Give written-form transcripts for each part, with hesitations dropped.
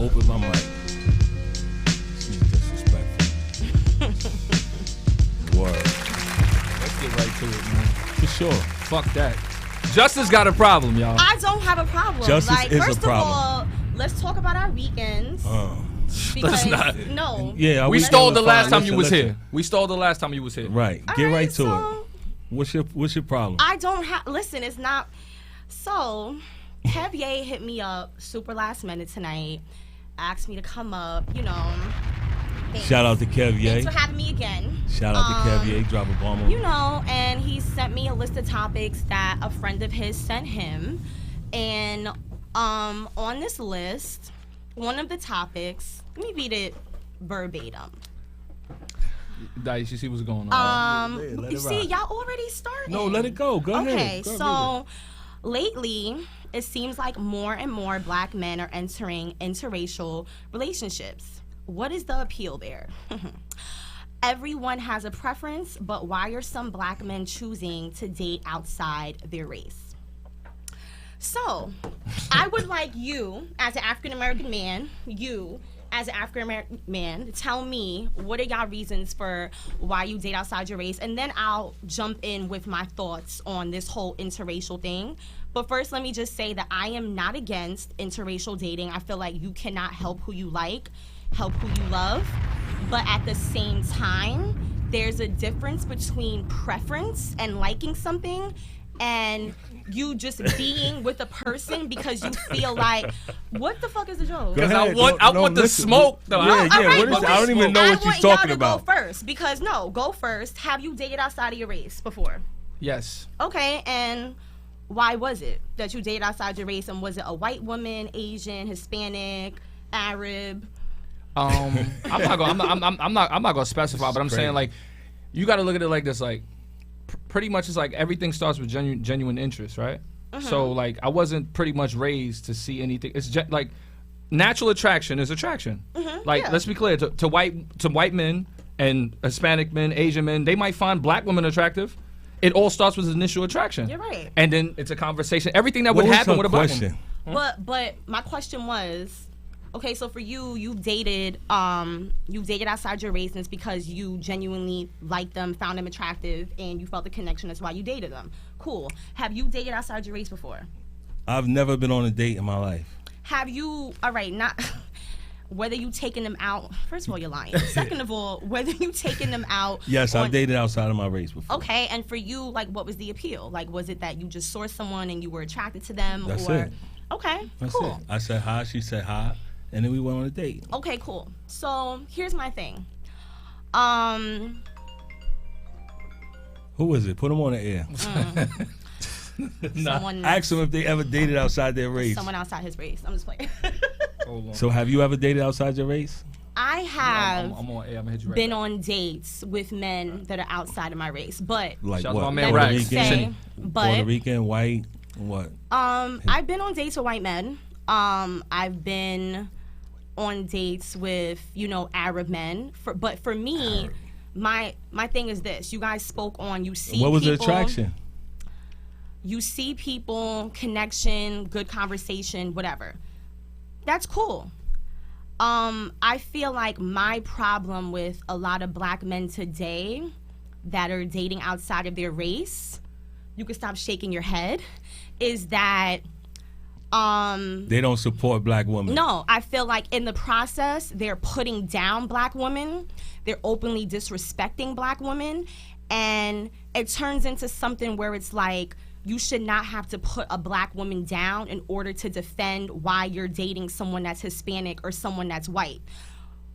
open my mic. She's disrespectful. Word. Let's get right to it, man. For sure. Fuck that. Justice got a problem, y'all. I don't have a problem. Justice like, is a first problem. of all, let's talk about our weekends. Let's Because, not. No. Yeah, We was stole gonna the last find- time you was listen. here. We stole the last time you was here. Right. All Get right to so it. What's your problem? I don't have. Listen, it's not. So, Kevier hit me up super last minute tonight, asked me to come up. You know. Thanks. Shout out to Kevier. Thanks for having me again. Shout out to Kevier. Drop a bomb on You know, and he sent me a list of topics that a friend of his sent him, and on this list, one of the topics. Let me read it verbatim. Dice, you see what's going on. Let You it see, rock. y'all already started. No, let it go. Go ahead. Okay, Go so lately, it seems like more and more black men are entering interracial relationships. What is the appeal there? Everyone has a preference, but why are some black men choosing to date outside their race? So, I would like you, as an African American man, as an African American man, to tell me what are y'all reasons for why you date outside your race, and then I'll jump in with my thoughts on this whole interracial thing. But first, let me just say that I am not against interracial dating. I feel like you cannot help who you like, help who you love, but at the same time, there's a difference between preference and liking something and you just being with a person because you feel like, what the fuck is the joke? Go Because I ahead. want the listen. smoke, though. Yeah, All right, what is well, it? I don't even know what I she's want y'all talking to about. Go first, because go first. Have you dated outside of your race before? Yes. Okay, and why was it that you dated outside your race? And was it a white woman, Asian, Hispanic, Arab? I'm not gonna specify, but I'm saying like, you got to look at it like this, like, pretty much it's like everything starts with genuine interest, right? So like, I wasn't pretty much raised to see anything. It's like natural attraction is attraction. Like, yeah. let's be clear to white men and Hispanic men, Asian men, they might find black women attractive. It all starts with initial attraction. You're right. And then it's a conversation. Everything that What would was happen her with a black question? woman. But my question was, okay, so for you dated outside your race, and it's because you genuinely liked them, found them attractive, and you felt the connection. That's why you dated them. Cool. Have you dated outside your race before? I've never been on a date in my life. Have you? All right, not whether you taking them out. First of all, you're lying. Second of all, whether you taking them out. Yes, I've dated outside of my race before. Okay, and for you, like, what was the appeal? Like, was it that you just saw someone and you were attracted to them? That's or it. Okay, That's cool. it. I said hi, she said hi, and then we went on a date. Okay, cool. So here's my thing. Who is it? Put them on the air. Someone, Ask them if they ever dated outside their race. someone outside his race. I'm just playing. Hold on. So have you ever dated outside your race? I have I'm on air. I'm gonna hit you right been back. on dates with men that are outside of my race, but Like Shout out to what? my man Puerto Rax. Rican? say, Puerto but Rican, white, what? I've been on dates with white men. I've been on dates with, Arab men. But for me, my thing is this. You guys spoke on, you see What was the people, attraction? You see people, connection, good conversation, whatever. That's cool. I feel like my problem with a lot of black men today that are dating outside of their race, you can stop shaking your head, is that They don't support black women. no, I feel like in the process, they're putting down black women. They're openly disrespecting black women. And it turns into something where it's like, you should not have to put a black woman down in order to defend why you're dating someone that's Hispanic or someone that's white.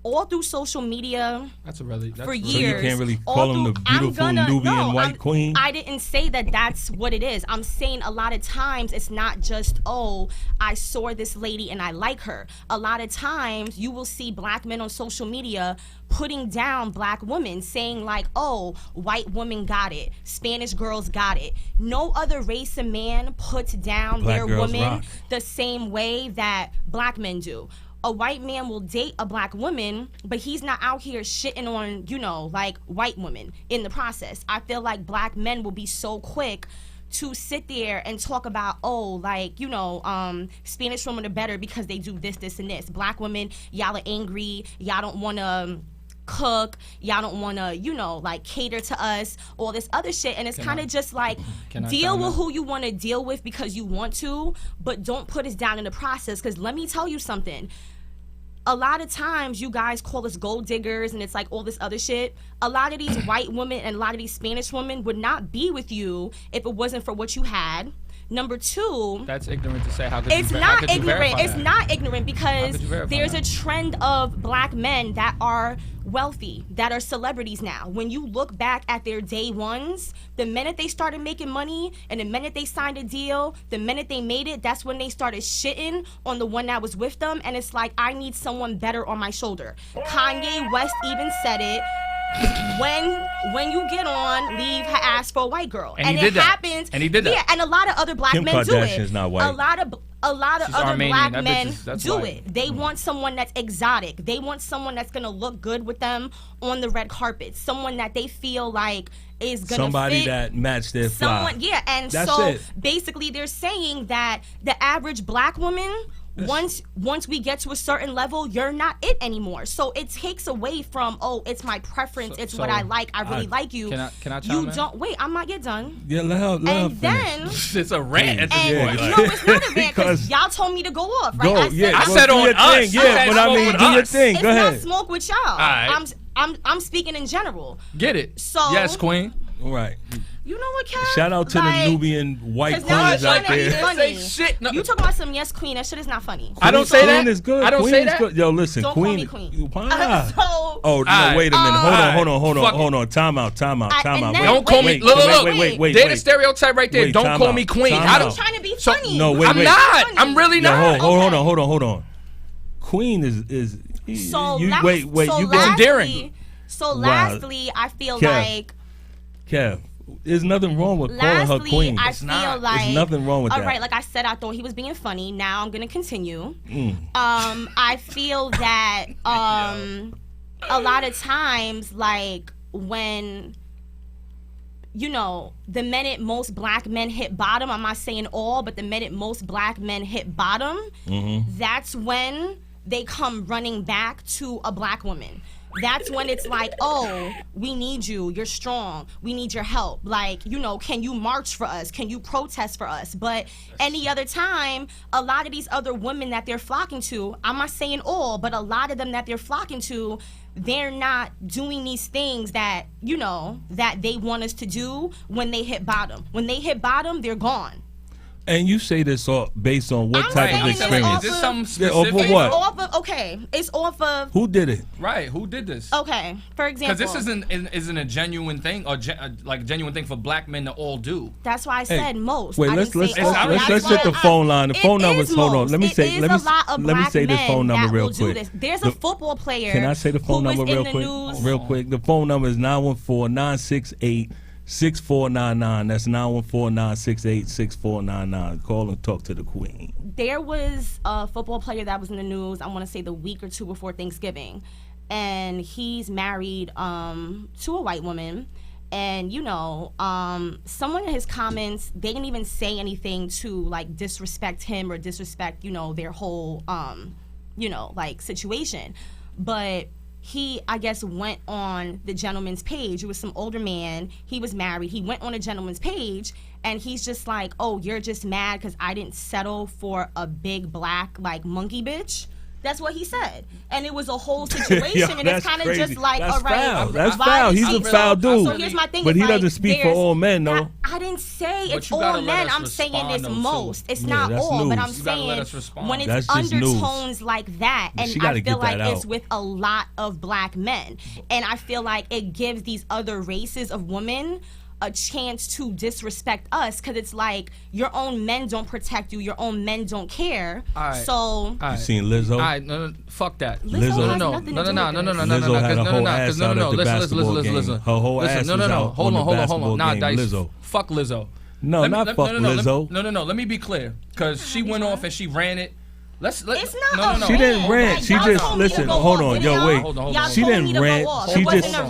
All through social media, That's for really So years. you can't really all call them through- the beautiful Nubian white queen? I didn't say that that's what it is. I'm saying a lot of times it's not just, oh, I saw this lady and I like her. A lot of times you will see black men on social media putting down black women, saying like, oh, white women got it, Spanish girls got it. No other race of man puts down Black their girls women rock. the same way that black men do. A white man will date a black woman, but he's not out here shitting on, like white women in the process. I feel like black men will be so quick to sit there and talk about, oh, like, you know, Spanish women are better because they do this, this, and this. Black women, y'all are angry. Y'all don't want to cook. Y'all don't want to, you know, like cater to us, all this other shit. And it's kind of just like, deal with who you want to deal with because you want to, but don't put us down in the process. Because let me tell you something. A lot of times you guys call us gold diggers and it's like all this other shit. A lot of these white women and a lot of these Spanish women would not be with you if it wasn't for what you had. Number two, that's ignorant to say. How could it's you, not how could ignorant. You it's that? not ignorant because there's that? a trend of black men that are wealthy, that are celebrities now. When you look back at their day ones, the minute they started making money and the minute they signed a deal, the minute they made it, that's when they started shitting on the one that was with them. And it's like, I need someone better on my shoulder. Kanye West even said it. When you get on, leave her ass for a white girl, and it happens. And he did that. Yeah, and a lot of other black Kim men do Kardashian's it. not white. A lot of She's other Armenian. black men do white. it. They want someone that's exotic. They want someone that's gonna look good with them on the red carpet. Someone that they feel like is gonna somebody fit. that match their fly. Yeah, and that's so it. basically they're saying that the average black woman, once we get to a certain level, you're not it anymore. So it takes away from, oh, it's my preference, it's what I like, I really like you. Can I you don't wait, I might get done. Yeah, let her and then it's a rant at this and point. no, it's not a rant because y'all told me to go off, right? I said on us. Yeah, but I mean, do your thing. Go ahead. It's not smoke with y'all. All right. I'm speaking in general. Get it? So yes, Queen. All right. You know what, Kev? Shout out to the Nubian white queens out there. Funny. Shit. No. You talking about some yes, Queen? That shit is not funny. I don't say that. Queen is good. I don't Queen say is that. Good. Yo, listen, Don't Queen. call me Queen. Why? So, no, wait a minute. Hold on. Time out. Don't call me. Look. Wait. They're the stereotype right there. Wait, Don't time call out. me Queen. I'm trying to be funny. No, wait. I'm not. I'm really not. Hold on. Queen is. So you last, wait. So You lastly, endearing. So lastly, I feel like. Kev, there's nothing wrong with calling her Queen. I feel like there's nothing wrong with that. All right, like I said, I thought he was being funny. Now I'm gonna continue. I feel that a lot of times, like when, you know, the minute most black men hit bottom, I'm not saying all, but the minute most black men hit bottom, that's when they come running back to a black woman. That's when it's like, oh, we need you. You're strong. We need your help. Like, you know, can you march for us? Can you protest for us? But any other time, a lot of these other women that they're flocking to, I'm not saying all, but a lot of them that they're flocking to, they're not doing these things that, you know, that they want us to do when they hit bottom. When they hit bottom, they're gone. And you say this all based on what type of experience? Is this something specific? Off of what? It's off of. Who did it? Right. Who did this? Okay. For example. Because this isn't a genuine thing, or like genuine thing for black men to all do. That's why I said most. Wait, let's hit the phone line. The phone numbers. Hold on. Let me say this phone number real quick. There's a football player. Can I say the phone number real quick? Real quick. The phone number is 914-968. 6499. That's 914-968-6499. Call and talk to the Queen. There was a football player that was in the news, I want to say the week or two before Thanksgiving. And he's married to a white woman. And, you know, someone in his comments, they didn't even say anything to, like, disrespect him or disrespect, you know, their whole, you know, like, situation. But he, I guess, went on the gentleman's page. It was some older man. He was married. He went on a gentleman's page, and he's just like, oh, you're just mad because I didn't settle for a big black, like, monkey bitch. That's what he said. And it was a whole situation, and it's kind of just like, that's all right. Foul. That's foul. He's a foul dude. So here's my thing. But he doesn't speak for all men, though. I didn't say it's all men. I'm saying it's most. It's not all, but I'm saying when it's undertones like that, and I feel like it's with a lot of black men. And I feel like it gives these other races of women a chance to disrespect us, because it's like your own men don't protect you, your own men don't care. So you seen Lizzo? No, fuck that. Lizzo no. Lizzo had a whole ass out at the basketball game. Her whole ass was out on the basketball game. Lizzo. Fuck Lizzo. No, not fuck Lizzo. No. Let me be clear, because she went off and she ran it It's not. No. She didn't rant. She just listen. Hold on, yo, wait. Hold on. She didn't rant.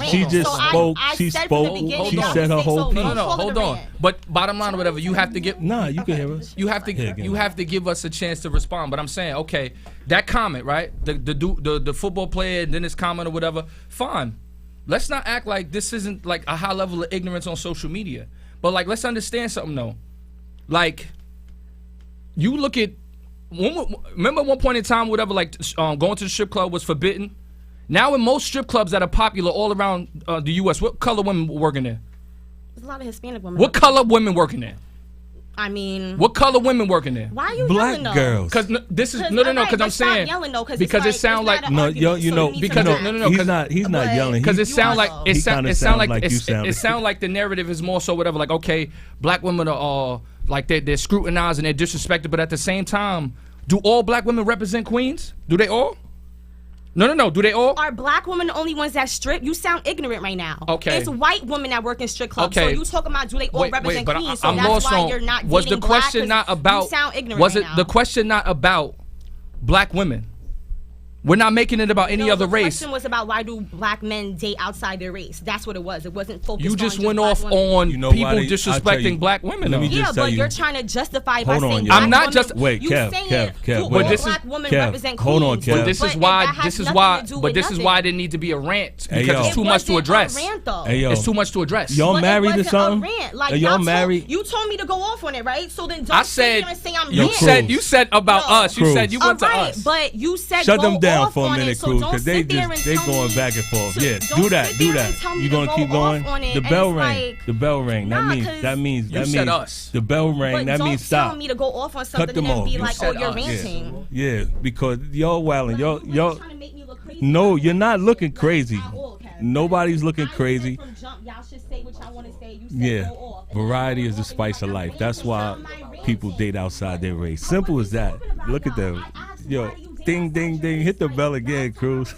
She just spoke. She spoke. She said her whole piece. No, hold on. But bottom line or whatever, you have to get. Nah, you can hear us. You have to give us a chance to respond. But I'm saying, okay, that comment, right? The football player, and then his comment or whatever. Fine. Let's not act like this isn't like a high level of ignorance on social media. But like, let's understand something though. Like, you look at. Remember one point in time, whatever, like going to the strip club was forbidden. Now in most strip clubs that are popular all around the U.S., what color women working there? There's a lot of Hispanic women. What color women working there? I mean, what color women working there? Why are you black yelling though? girls? Because this is no. Because I'm saying yelling though, because it sound like no, you know, because no, he's not yelling. Because it sound like it sound like it sound like the narrative is more so whatever. Like, okay, black women are like they're scrutinized and they're disrespected, but at the same time, do all black women represent queens? Do they all? No. Do they all? Are black women the only ones that strip? You sound ignorant right now. Okay. It's white women that work in strip clubs. Okay. So you talking about do they all represent but queens? I'm So that's lost why on. you're not Was the dating question black, not about? You sound ignorant Was right it now. the question not about black women? We're not making it about any other race. The question was about why do black men date outside their race. That's what it was. It wasn't focused on You just just went black off women. on You know people why I'll tell disrespecting you. black women. Let me though. just Yeah, tell but you. you're trying to justify by Hold on, saying y'all. I'm not black just- women, Wait, you Kev, saying Kev, do wait. all This is- black women Kev, represent hold on, queens. Kev. But this But is why. that has This is nothing why. to do But with this is nothing. why there need to be a rant Hey, because yo. it's too It much to wasn't address. a rant, though. Hey, yo. It's too much to address. Y'all But it married or wasn't a something? rant. Like, Are y'all married? You told me to go off on it, right? So then don't I sit said here and say I'm Yo, ranting. you said about No. us. You said you Cruz. went to Alright, us. but you said Shut go them down off for a on minute, it, so Cruz, don't because they sit there just and they tell going me back and forth. to- Yeah, don't do that, sit do there that. and tell me You to gonna go keep going? off on it, The and bell it's ring. like, The bell ring. nah, That 'cause means You said us. the bell But ring. That don't means tell stop. me to go off on something them and then off. be You like, said oh, you're us. ranting. Yeah, because y'all wilding. Y'all trying to make me look crazy. No, you're not looking crazy. At all, Kev. Nobody's looking I said crazy. from jump, y'all should say what y'all want to say. You said Yeah, go off. variety is the spice of life. That's why people date outside their race. Simple as that. Look at them. Yo, ding, ding, ding. Hit the bell again, Cruz.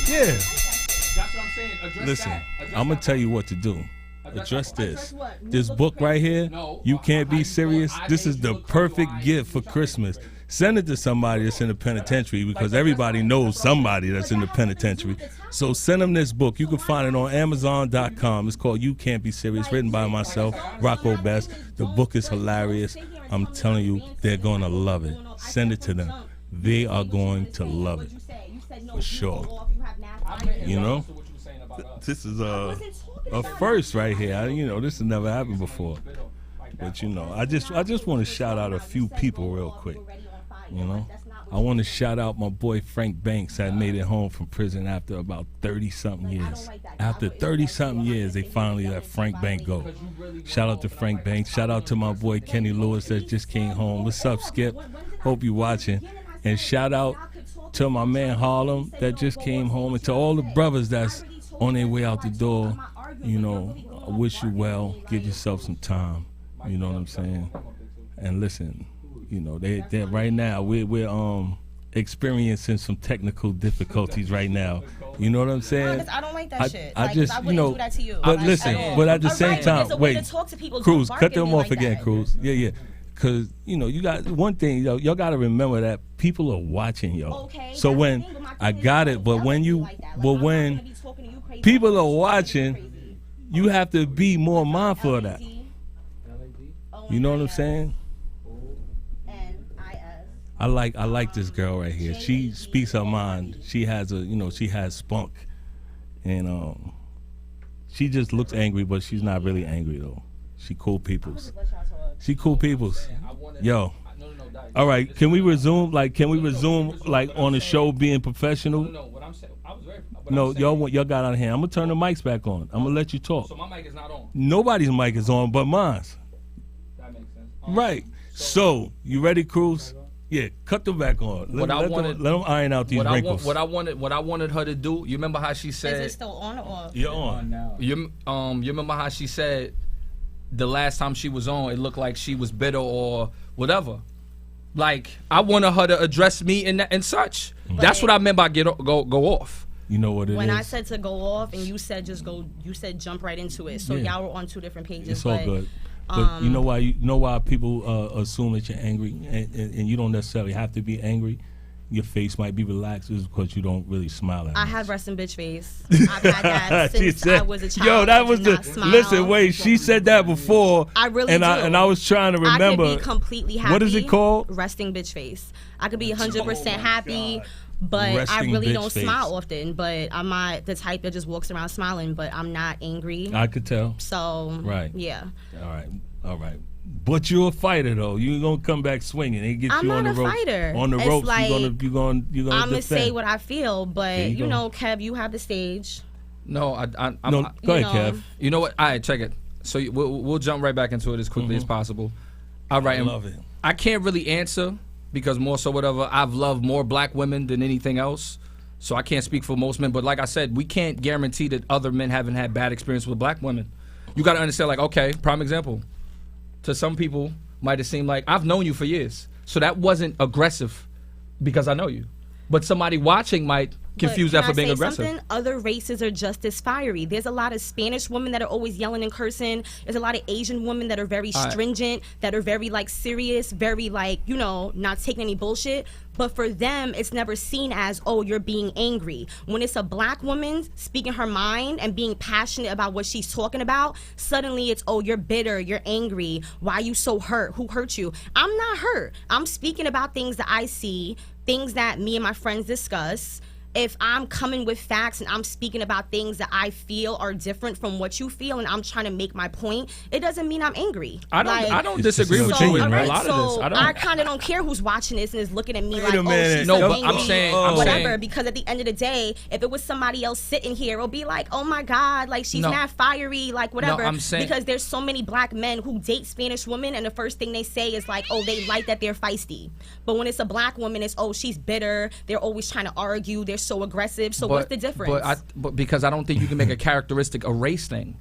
Yeah. That's what I'm saying. Address Listen, that. Address I'm gonna that. tell you what to do. Address this. what? This book right here. No. You can't be serious. I This made is you the look perfect crazy. gift for Christmas. Send it to somebody that's in the penitentiary because everybody knows somebody that's in the penitentiary. So send them this book. You can find it on Amazon.com. It's called You Can't Be Serious, written by myself, Rocco Best. The book is hilarious. I'm telling you, they're going to love it. Send it to them. They are going to love it. For sure. You know? This is a first right here. This has never happened before. But I just want to shout out a few people real quick. I want to shout out my boy Frank Banks that made it home from prison after about 30-something years. After 30-something years, they finally let Frank Banks go. Shout out to Frank Banks. Shout out to my boy Kenny Lewis that just came home. What's up, Skip? Hope you're watching. And shout out to my man Harlem that just came home, and to all the brothers that's on their way out the door. I wish you well. Give yourself some time. You know what I'm saying? And listen, they right now we're experiencing some technical difficulties right now. You know what I'm saying? I don't like that shit. I just, I wouldn't do that to you. But Like, listen, at all. but at the All same right, but time, there's a way wait, to talk to people. Cruz, Don't cut bark at them me off like again, that. Cruz. Yeah. Cause you got one thing, y'all got to remember that people are watching, yo. Okay, So that's when the thing, but my I thing is got don't it, but yell when at me you, like that. Like, but I'm not when gonna be talking to you crazy. people I'm are not watching, crazy. you have to be more mindful of that. LAD. You know what I'm saying? NIS. I like this girl right here. She speaks her mind. She has she has spunk, and she just looks angry, but she's not really angry though. She cool peoples. She cool peoples. Yo. All right, can we resume? Can we resume on the show being professional? No, what I'm saying, I was very. No, y'all got out of hand. I'm gonna turn the mics back on. I'm gonna let you talk. So my mic is not on. Nobody's mic is on but mine. That makes sense. Right. So you ready, Cruz? Yeah, cut them back on. Let them iron out these wrinkles. What I wanted her to do. You remember how she said? Is it still on or off? You're on now. You remember how she said the last time she was on, it looked like she was bitter or whatever. Like, I wanted her to address me and such. That's what I meant by go off. You know what it is? When I said to go off and you said just go, you said jump right into it. So Yeah. y'all were on two different pages. It's all but good. But you know why people assume that you're angry, and you don't necessarily have to be angry. Your face might be relaxed is because you don't really smile at I much. have resting bitch face. I've had that since I was a child. Yo, that was I do not smile. Listen, wait. She said that before. I really and do. I was trying to remember. I could be completely happy. What is it called? Resting bitch face. I could be 100% happy, but Resting I really bitch don't face. smile often. But I'm not the type that just walks around smiling. But I'm not angry. I could tell. So Right. yeah. All right. But you're a fighter though. You gonna come back swinging. It gets I'm you on not the a ropes. fighter. On the It's ropes, like, you're gonna I'm gonna defend. say what I feel, but you you go. know, Kev, you have the stage. No, I'm No, go ahead, know. Kev. You know what? All right, check it. So we'll jump right back into it as quickly as possible. All right. I love it. I can't really answer because more so whatever. I've loved more black women than anything else. So I can't speak for most men. But like I said, we can't guarantee that other men haven't had bad experience with black women. You got to understand, like, okay, prime example. To some people, might have seemed like I've known you for years. So that wasn't aggressive because I know you. But somebody watching might confuse But that for being can I say aggressive. something? Other races are just as fiery. There's a lot of Spanish women that are always yelling and cursing. There's a lot of Asian women that are very All right. stringent, that are very like serious, very like, you know, not taking any bullshit. But for them, it's never seen as, oh, you're being angry. When it's a black woman speaking her mind and being passionate about what she's talking about, suddenly it's, oh, you're bitter, you're angry. Why are you so hurt? Who hurt you? I'm not hurt. I'm speaking about things that I see, things that me and my friends discuss. If I'm coming with facts and I'm speaking about things that I feel are different from what you feel and I'm trying to make my point, it doesn't mean I'm angry. I don't disagree just with your you opinion, in right? a lot of this. I don't. kind of don't care who's watching this and is looking at me Wait like, a oh, minute. she's No, so but I'm angry, saying- or I'm whatever. saying- Because at the end of the day, if it was somebody else sitting here, it'll be like, oh my God, like she's No. not fiery, like whatever. I'm saying- because there's so many black men who date Spanish women, and the first thing they say is like, oh, they like that they're feisty. But when it's a black woman, it's, oh, she's bitter. They're always trying to argue. They're so aggressive. So what's the difference? But because I don't think you can make a characteristic a race thing.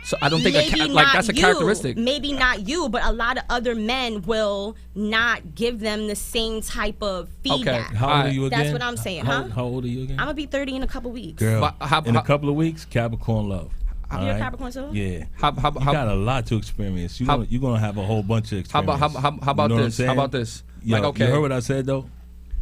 So I don't think Maybe like that's a not characteristic. Maybe not you, but a lot of other men will not give them the same type of feedback. How old are you again? That's what I'm saying, How, huh? how old are you again? I'm gonna be 30 in a couple weeks. Girl, But in a couple of weeks, Capricorn love. You're All a right? Capricorn too? Yeah. How You got a lot to experience. You're gonna have a whole bunch of How experience. about how about You know what I'm this? saying? How about this? Yo, Like, okay. You heard what I said though?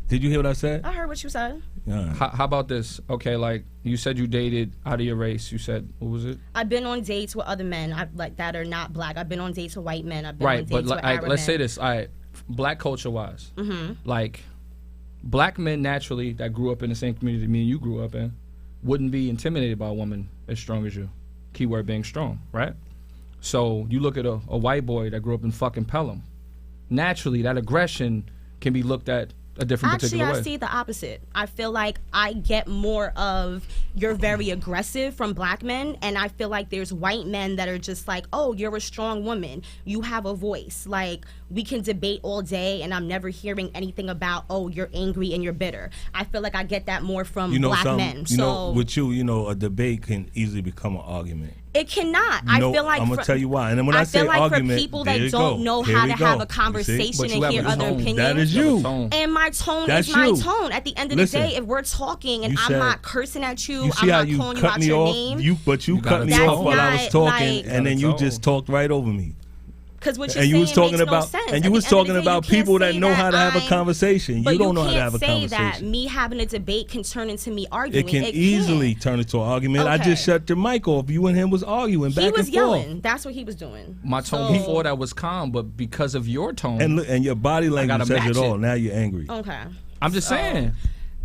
Did you hear what I said? I heard what you said. Yeah. How about this? Okay, like you said, you dated out of your race. You said what was it? I've been on dates with other men like that are not black. I've been on dates with white men. I've been on Right, dates but with like, Arab let's men. say this. All right, black culture wise, like black men naturally that grew up in the same community me and you grew up in wouldn't be intimidated by a woman as strong as you. Keyword being strong, right? So you look at a white boy that grew up in fucking Pelham. Naturally, that aggression can be looked at a different Actually, particular way. I see the opposite. I feel like I get more of you're very aggressive from black men, and I feel like there's white men that are just like, oh, you're a strong woman. You have a voice. Like, we can debate all day, and I'm never hearing anything about, oh, you're angry and you're bitter. I feel like I get that more from You know black something? men. You So know, with you, a debate can easily become an argument. it cannot. No, I feel like I'm gonna tell you why. And then when I say feel like argument, for people there that you don't go. know Here how we to go. have a You see? conversation But you and have hear a other tone. opinions. That is You have a you. tone. And my tone That's is my you. tone. At the end of Listen, the day, if we're talking and you I'm said- not cursing at you, You I'm see how not you calling you cut out me your off? name. You You cut got me a off tone. while I was That's talking, not, and then like- you just talked right over me. Because what you're And you saying was talking makes about, no sense. and At you the was end of talking the day, about you can't people that say know how to have a I'm- conversation. But You don't know how to can't have a say conversation. that me having a debate can turn into me arguing. It can easily turn into an argument. I Okay. just shut the mic off. You and him was arguing back He was and forth. yelling. That's what he was doing. My tone So- before that was calm, but because of your tone, And look, and your body language gotta says match it all. it. Now you're angry. Okay. I'm just So, saying. you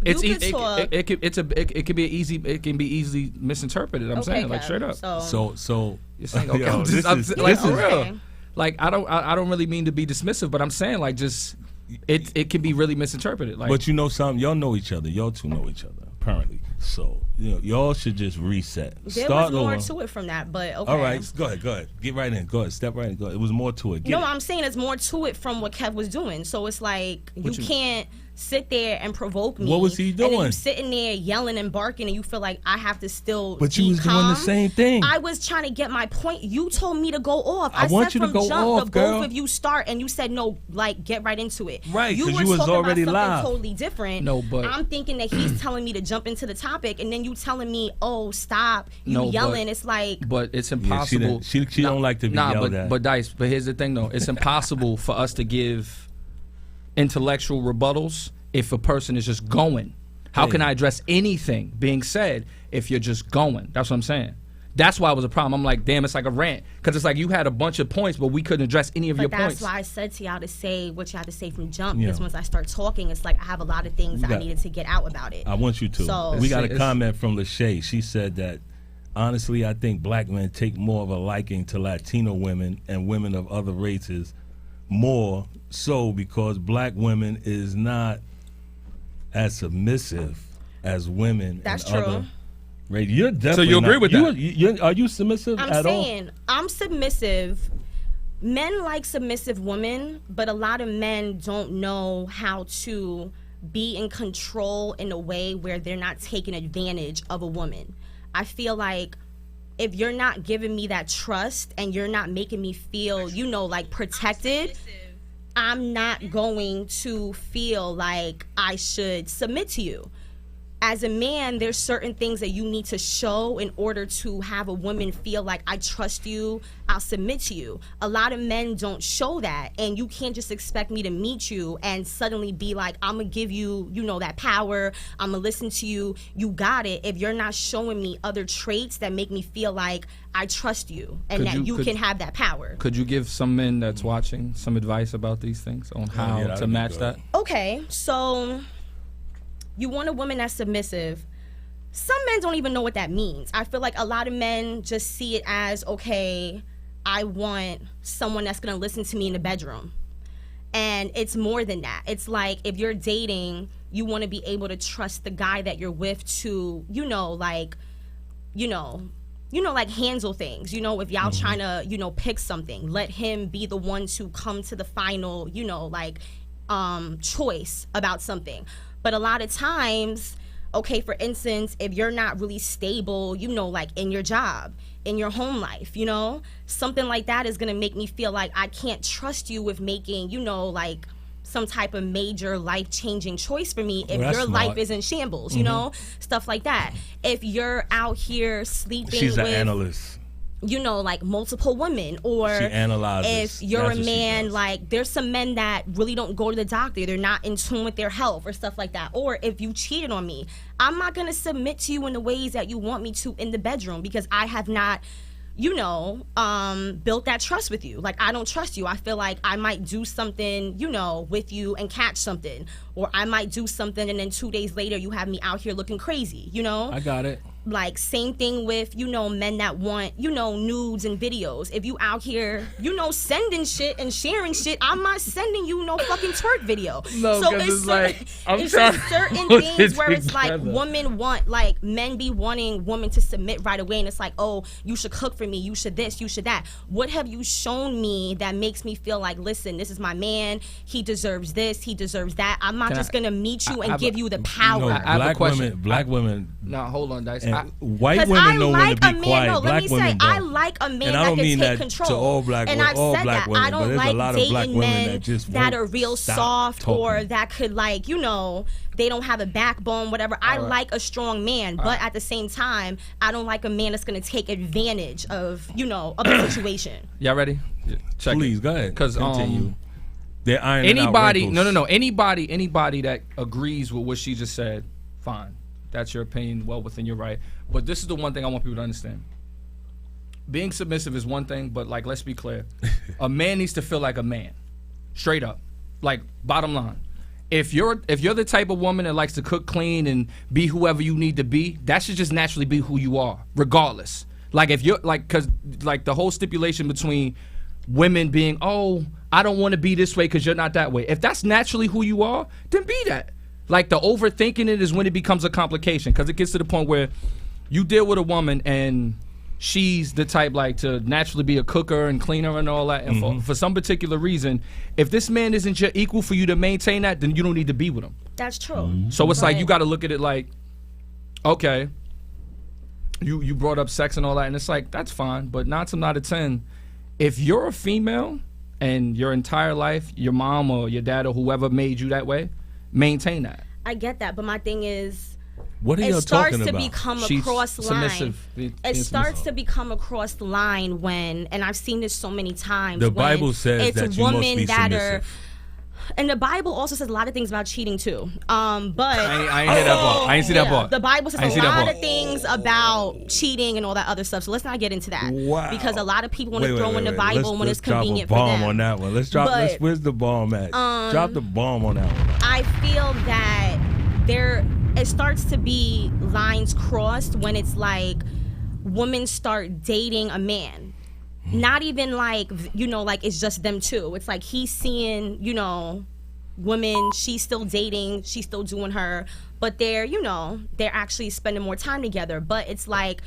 It's could talk- it could be easy. It can be easily misinterpreted. I'm Okay, saying, like, Kev. straight up. So You're saying, okay, yo, I'm this just, I'm is- just- like this for is- real. Okay. Like I don't really mean to be dismissive, but I'm saying like just it can be really misinterpreted. Like, But you know something? Y'all know each other. Y'all two know each other, apparently. So, y'all should just reset. There Start was more over. to it from that, but okay. All right, go ahead. Get right in. Go ahead. Step right in. Go ahead. It was more to it. Get No, it. I'm saying there's more to it from what Kev was doing. So it's like you you- can't sit there and provoke me. What was he And then doing? you sitting there yelling and barking, and you feel like I have to still. But be you was doing calm. the same thing. I was trying to get my point. You told me to go off. I want said you to from go jump, off, the girl. both of you start, and you said no. Like, get right into it. Right, You 'cause were you was talking already about something live. totally different. No, but- I'm thinking that he's telling me to jump into the topic, and then you telling me, "Oh, stop!" You No, but- yelling. It's like. But it's Yeah, impossible. she don't like to be yelled at. But Dice. But here's the thing, though. It's impossible for us to give intellectual rebuttals if a person is just going. How can I address anything being said if you're just going? That's what I'm saying. That's why it was a problem. I'm like, damn, it's like a rant. Because it's like you had a bunch of points, but we couldn't address any of your But that's points. why I said to y'all to say what you had to say from jump. Yeah. Because once I start talking, it's like I have a lot of things that I got- needed to get out about it. I want you to. So- We got a It's- comment from Lachey. She said that, honestly, I think black men take more of a liking to Latino women and women of other races, more so because black women is not as submissive as women. That's and true. Other races. You're definitely you agree not- with you- that? Are you submissive I'm at saying I'm submissive. Men like submissive women, but a lot of men don't know how to be in control in a way where they're not taking advantage of a woman. I feel like if you're not giving me that trust and you're not making me feel, like protected, I'm not going to feel like I should submit to you. As a man, there's certain things that you need to show in order to have a woman feel like I trust you, I'll submit to you. A lot of men don't show that, and you can't just expect me to meet you and suddenly be like, I'm gonna give you, that power, I'm gonna listen to you, you got it, if you're not showing me other traits that make me feel like I trust you and Could that you- you could- can have that power. Could you give some men that's watching some advice about these things on how yeah, that'd to be match good. that? Okay, so you want a woman that's submissive. Some men don't even know what that means. I feel like a lot of men just see it as, okay, I want someone that's gonna listen to me in the bedroom. And it's more than that. It's like if you're dating, you wanna be able to trust the guy that you're with to, like handle things. If y'all trying to, pick something, let him be the one to come to the final, choice about something. But a lot of times, okay, for instance, if you're not really stable, like in your job, in your home life, something like that is gonna make me feel like I can't trust you with making, like some type of major life-changing choice for me if that's your smart. life is in shambles, stuff like that. If you're out here sleeping She's with an analyst. like multiple women, or She analyzes. if you're That's a what she man, does. like there's some men that really don't go to the doctor, they're not in tune with their health or stuff like that. Or if you cheated on me, I'm not gonna submit to you in the ways that you want me to in the bedroom because I have not built that trust with you. Like, I don't trust you. I feel like I might do something, with you and catch something, or I might do something and then 2 days later you have me out here looking crazy, I got it. Like, same thing with, men that want, nudes and videos. If you out here, sending shit and sharing shit, I'm not sending you no fucking twerk video. No, so 'cause it's cer- like, I'm it's trying just to certain put things it where it's like together. men be wanting women to submit right away, and it's like, oh, you should cook for me, you should this, you should that. What have you shown me that makes me feel like, listen, this is my man, he deserves this, he deserves that. I'm not Can just gonna meet you I and have give a- you the No, power. I have a black question. women. Black women. No, hold on, Dice. And I- white 'Cause women I know when like to a be man. quiet. No, black let me women say, don't. I like a man And I that don't can mean take that control. to all black and women. I've All said black that. women, I but don't there's like a lot of dating black women men that just that won't are real stop soft or talking. that could, like, they don't have a backbone, whatever. I right. like a strong man, but at the same time, I don't like a man that's gonna take advantage of, of the situation. Y'all ready? Yeah, check it. Please go ahead. Because Continue. They're ironing out anybody, wrinkles. no, anybody that agrees with what she just said, fine. That's your opinion, well within your right. But this is the one thing I want people to understand. Being submissive is one thing, but like, let's be clear. A man needs to feel like a man, straight up. Like, bottom line. If you're the type of woman that likes to cook, clean, and be whoever you need to be, that should just naturally be who you are, regardless. Like, if you're like, cause like the whole stipulation between women being, oh, I don't want to be this way because you're not that way. If that's naturally who you are, then be that. Like, the overthinking it is when it becomes a complication, because it gets to the point where you deal with a woman and she's the type like to naturally be a cooker and cleaner and all that. And for some particular reason, if this man isn't your equal for you to maintain that, then you don't need to be with him. That's true. So it's like you But- got to look at it like, okay, you brought up sex and all that, and it's like that's fine, but 9 times out of 10, if you're a female and your entire life, your mom or your dad or whoever made you that way, maintain that. I get that, but my thing is, What are it y'all starts talking to about? become a She's cross line. submissive. It starts to become a cross line when, and I've seen this so many times. The when Bible says it's that you must women be that submissive. and the Bible also says a lot of things about cheating too. But I ain't hear that part. I ain't see that part. The Bible says I ain't a see that lot part. of things about cheating and all that other stuff. So let's not get into that. Wow. Because a lot of people want to Wait, throw in the Bible when let's it's convenient drop for a bomb them. on that one. Let's drop. But, Where's the bomb at? Drop the bomb on that one. I feel that it starts to be lines crossed when it's like women start dating a man. Not even like, like it's just them two. It's like he's seeing, women, she's still dating, she's still doing her, but they're actually spending more time together. But it's like,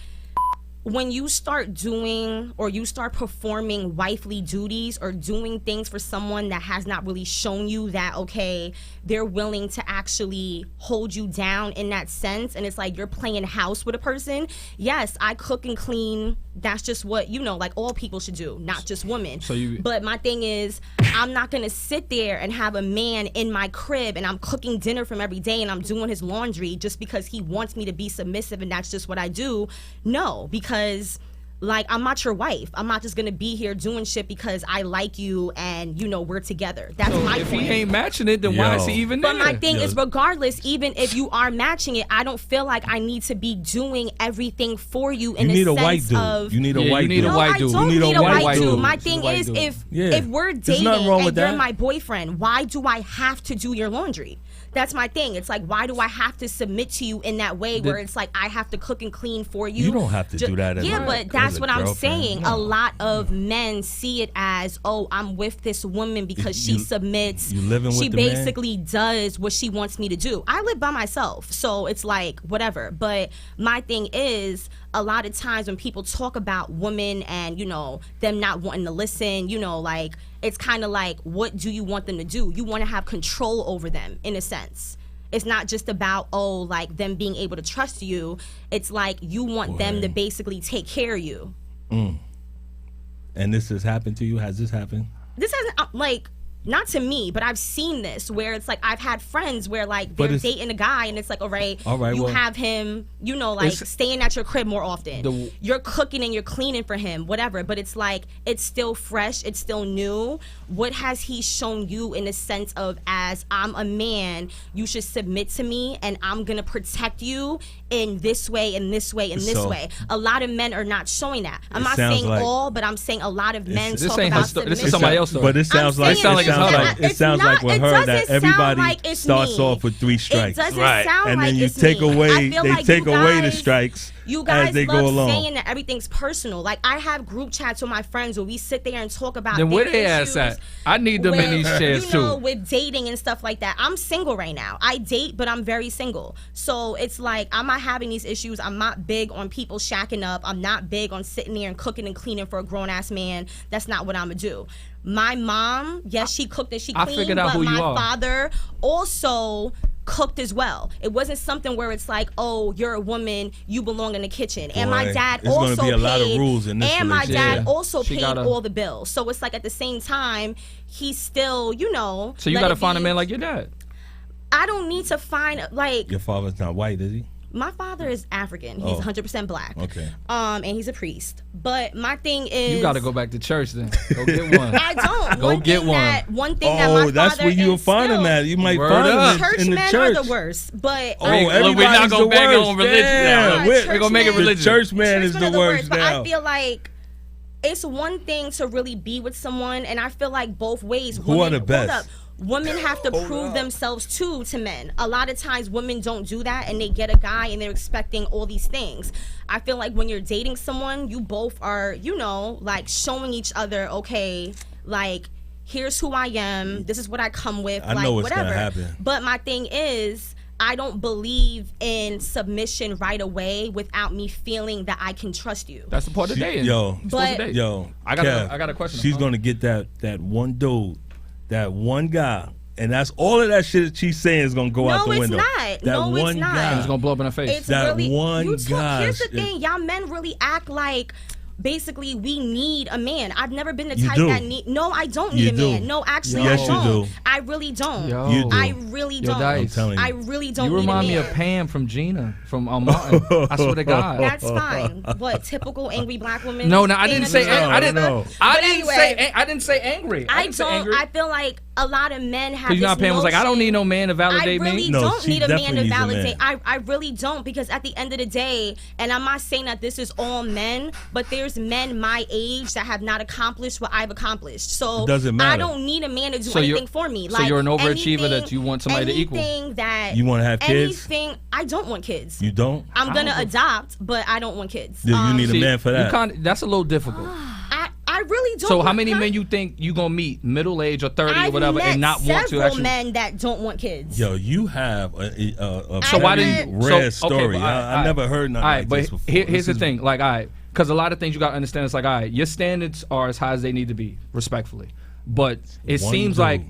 when you start doing or you start performing wifely duties or doing things for someone that has not really shown you that, okay, they're willing to actually hold you down in that sense, and it's like you're playing house with a person. Yes, I cook and clean. That's just what, like all people should do, not just women. But my thing is, I'm not going to sit there and have a man in my crib and I'm cooking dinner for him every day and I'm doing his laundry just because he wants me to be submissive and that's just what I do. No, because like, I'm not your wife. I'm not just going to be here doing shit because I like you and, we're together. That's So my if point. he ain't matching it, then why is he even there? But my thing is, regardless, even if you are matching it, I don't feel like I need to be doing everything for you in You need a a white sense dude. of. You need a white you need dude. a No, white I dude. don't You need a white dude. dude. My You thing need a white is, dude. if we're There's dating nothing wrong and with you're that. my boyfriend, why do I have to do your laundry? That's my thing. It's like, why do I have to submit to you in that way where it's like I have to cook and clean for you? You don't have to do that as Yeah, a- but as that's a what I'm girlfriend. saying. No. A lot of men see it as, oh, I'm with this woman because she submits. you living with she the man? basically does what she wants me to do. I live by myself, so it's like whatever. But my thing is, a lot of times when people talk about women and them not wanting to listen, like it's kind of like, what do you want them to do? You want to have control over them in a sense. It's not just about, like them being able to trust you. It's like you want them to basically take care of you. And this has happened to you? Has this happened? This hasn't not to me, but I've seen this where it's like I've had friends where like But they're it's- dating a guy and it's like, all right, All right, you well- have him, like It's- staying at your crib more often. The- You're cooking and you're cleaning for him, whatever. But it's like it's still fresh, it's still new. What has he shown you in a sense of, as I'm a man, you should submit to me and I'm gonna protect you in this way, in this way, in this So- way. A lot of men are not showing that. I'm It not sounds saying like- all, but I'm saying a lot of men This talk ain't about her sto- this is submission. somebody else's story. But it sounds I'm like saying it sounds like it sounds like with it her doesn't that sound everybody like it's starts me. off with 3 strikes. It doesn't Right. sound And like then you it's take me. away I feel they like take you away the guys- strikes You guys as they love go along. saying that everything's personal. Like I have group chats with my friends where we sit there and talk about. Then where their they ass issues at? I need them in with, these chairs too. with dating and stuff like that. I'm single right now. I date, but I'm very single. So it's like I'm not having these issues. I'm not big on people shacking up. I'm not big on sitting there and cooking and cleaning for a grown ass man. That's not what I'm gonna do. My mom, yes, she cooked and she I cleaned, figured out but who you my are. father also cooked as well. It wasn't something where it's like, oh, you're a woman, you belong in the kitchen. And my Boy, dad it's gonna also be a paid, lot of rules in this and my relationship. dad Yeah. also She paid gotta- all the bills. So it's like at the same time, he's still, So you let got to it find a be- man like your dad. I don't need to find like Your father's not white, is he? my father is African. He's Oh. 100% black. Okay. And he's a priest. But my thing is, You got to go back to church then. Go get one. I don't. Go one get thing one. One thing that my Oh, that's father where you'll find him instilled- at. You might Word find up. him Church in the men church. are the worst, but Oh, Look, we're everybody's not gonna the bang worst. on religion Damn, now. we're We're gonna make it The The religion. church man is Church the men are worst But now. I feel like it's one thing to really be with someone, and I feel like both ways. Who are the best? Hold up. Women have to prove themselves too to men. A lot of times women don't do that and they get a guy and they're expecting all these things. I feel like when you're dating someone, you both are, like showing each other, okay, like here's who I am, this is what I come with, I like know what's gonna whatever. happen. But my thing is, I don't believe in submission right away without me feeling that I can trust you. That's the part of dating. Yo, You're supposed to But- date. yo, I got a question. She's Huh? gonna get that one dude, that one guy, And that's all of that shit that she's saying is gonna go out the window. No, it's not. That No, one it's not. guy. It's gonna blow up in her face. It's That really, one guy Here's the is- thing, y'all men really act like basically we need a man. I've never been the You type do. that need. No, I don't You need a do. man. No, actually, Yes, I you don't. do. I really don't. Yo. You do. I really Yo, don't. Dice. I'm telling you. I really don't You remind need me a of man. Pam from Gina from Martin. I swear to God. That's fine. What, typical angry black woman? No, I didn't say. No, I didn't. no. I didn't anyway, say. I didn't say angry. I didn't say don't. angry. I feel like a lot of men have. Because you know how this Pam was like, I don't notion- need no man to validate I really me. No, don't she need a man definitely to needs a validate. man. I really don't, because at the end of the day, and I'm not saying that this is all men, but there's men my age that have not accomplished what I've accomplished. So It doesn't matter. I don't need a man to do So you're- anything for me. so you're an overachiever that you want somebody to equal. Anything that You wanna have kids? Anything. I don't want kids. You don't? I'm gonna adopt, but I don't want kids. Yeah, you need a See, man for that. That's a little difficult. I really don't. So how want many kids. men you think you gonna meet middle age or 30 or I've whatever met and not want to several actually? men that don't want kids. Yo, you have a So why very didn't- rare so, okay, story. but all right, I never heard nothing all right, like but this before. here's This the is- thing, like, all right, because a lot of things you gotta understand. It's like, all right, your standards are as high as they need to be, respectfully. But it One seems dude. like